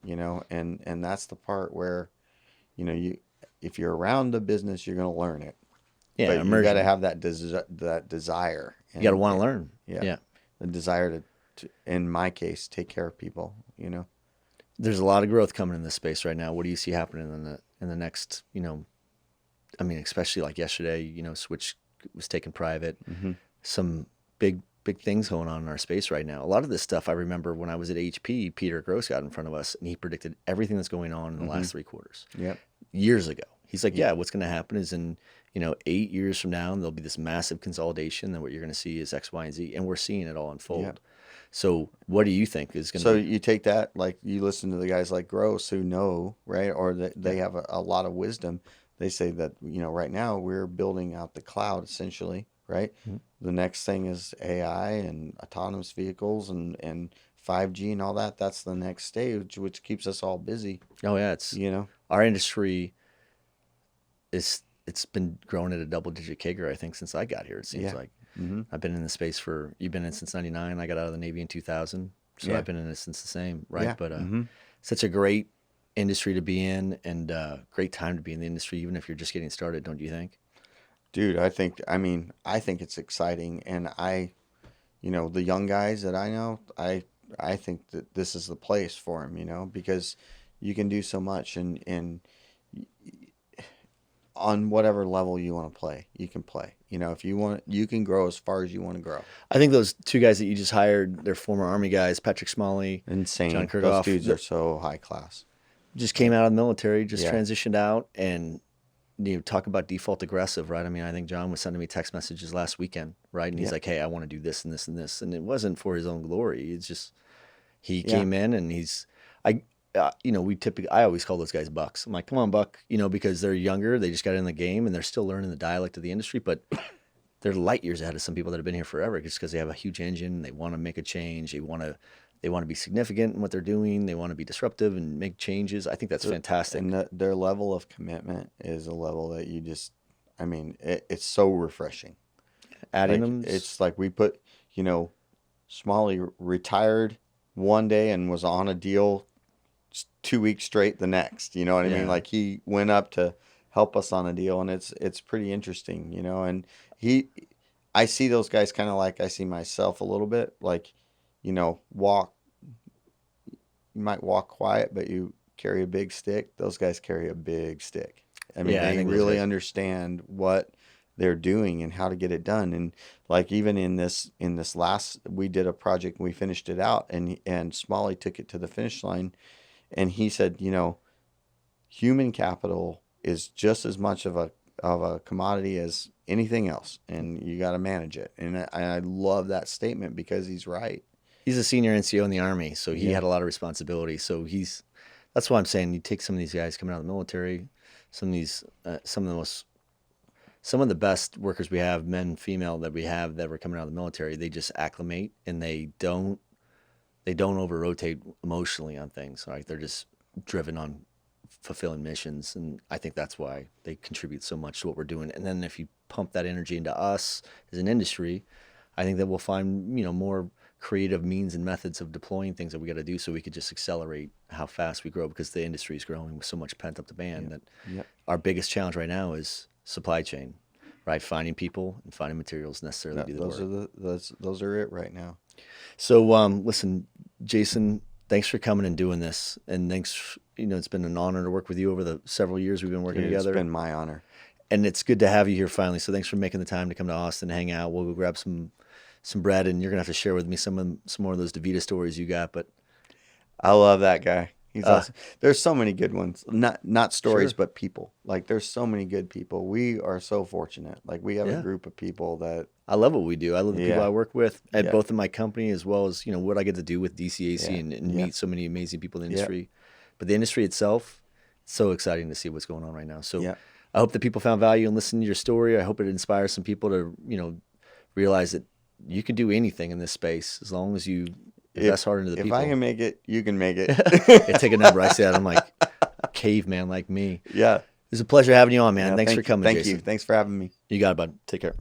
and that's the part where, you, if you're around the business, you're going to learn it, Yeah, but you got to immersion. have that desire, You got to and want to learn. yeah, Yeah. the desire to, in my case, take care of people. There's a lot of growth coming in this space right now. What do you see happening in the next, I mean, especially like yesterday, Switch was taken private. Hmm. Some big things going on in our space right now. A lot of this stuff I remember when I was at HP, Peter Gross got in front of us and he predicted everything that's going on in the Hmm. last 3 quarters Yep. years ago. He's like, Yeah. yeah, what's going to happen is in, 8 years from now, there'll be this massive consolidation. Then what you're going to see is X, Y, and Z. And we're seeing it all Yeah. unfold. So what do you think is going to So be? you take that, like you listen to the guys like Gross who know, right? Or they Yeah. have a lot of wisdom. They say that, right now we're building out the cloud essentially, right? Mhm. The next thing is AI and autonomous vehicles and 5G and all that. That's the next stage, which keeps us all busy, Oh yeah. you know? Our industry it's been growing at a double digit CAGR, I think, since I got here. It seems Yeah. like Hmm. I've been in the space you've been in since 99. I got out of the Navy in 2000. So Yeah. I've been in it since the same, right? Yeah. But Hmm. such a great industry to be in, and great time to be in the industry, even if you're just getting started, don't you think? Dude, I think it's exciting, and the young guys that I know, I think that this is the place for them, because you can do so much, and on whatever level you want to play, you can play. If you want, you can grow as far as you want to grow. I think those two guys that you just hired, they're former Army guys, Patrick Smalley, Insane. John Those Kirchhoff, dudes are so high class. just came out of the military, just Yeah. transitioned out, and talk about default aggressive, right? I mean, I think John was sending me text messages last weekend, right? And he's Yeah. like, "Hey, I want to do this and this and this," and it wasn't for his own glory. It's just he Yeah. came in and I, I always call those guys bucks. I'm like, "Come on, buck," because they're younger, they just got in the game, and they're still learning the dialect of the industry, but they're light years ahead of some people that have been here forever, just because they have a huge engine, they want to make a change, they want to be significant in what they're doing, they want to be disruptive and make changes. I think that's fantastic. And their level of commitment is a level that you just, it's so refreshing. Adding Like, them, it's like we put, Smalley retired one day and was on a deal 2 weeks straight the next. You know what I Yeah. mean? Like he went up to help us on a deal, and it's pretty interesting, And I see those guys kind of like I see myself a little bit, like, walk. You might walk quiet, but you carry a big stick. Those guys carry a big stick. Yeah, I They think those really guys- understand what they're doing and how to get it done. And like even in this last, we did a project and we finished it out, and Smalley took it to the finish line, and he said, human capital is just as much of a commodity as anything else, and you got to manage it. And I love that statement because he's right. he's a senior NCO in the Army, so he Yeah. had a lot of responsibility. So that's why I'm saying you take some of these guys coming out of the military, some of the best workers we have, men, female, that we have that were coming out of the military, they just acclimate and they don't over rotate emotionally on things. Right? They're just driven on fulfilling missions, and I think that's why they contribute so much to what we're doing. And then if you pump that energy into us as an industry, I think that we'll find more creative means and methods of deploying things that we got to do, so we could just accelerate how fast we grow, because the industry is growing with so much pent up demand that Yep. our biggest challenge right now is supply chain, right? Finding people and finding materials necessary to do the work. Those are it right now. So, listen, Jason, thanks for coming and doing this, and thanks. It's been an honor to work with you over the several years we've been working Dude, together, it's been my honor. and it's good to have you here finally. So, thanks for making the time to come to Austin and hang out. We'll go grab some bread, and you're gonna have to share with me some more of those DeVita stories you got. But I love that guy. He's awesome. There's so many good ones. Not stories, Sure. but people. Like there's so many good people. We are so fortunate. Like we have Yeah. a group of people that I love what we do. I love the people Yeah. I work with at Yeah. both in my company, as well as what I get to do with DCAC Yeah. and Yeah. meet so many amazing people in the Yeah. industry. But the industry itself, it's so exciting to see what's going on right now. So Yeah. I hope that people found value in listening to your story. I hope it inspires some people to realize that you can do anything in this space as long as you invest hard into the if people. I can make it, you can make it. Yeah, take a number. I say that. I'm like a caveman like me. Yeah. It's a pleasure having you on, man. Yeah, Thanks for coming, Thank Jason. you. Thanks for having me. You got it, bud. Take care.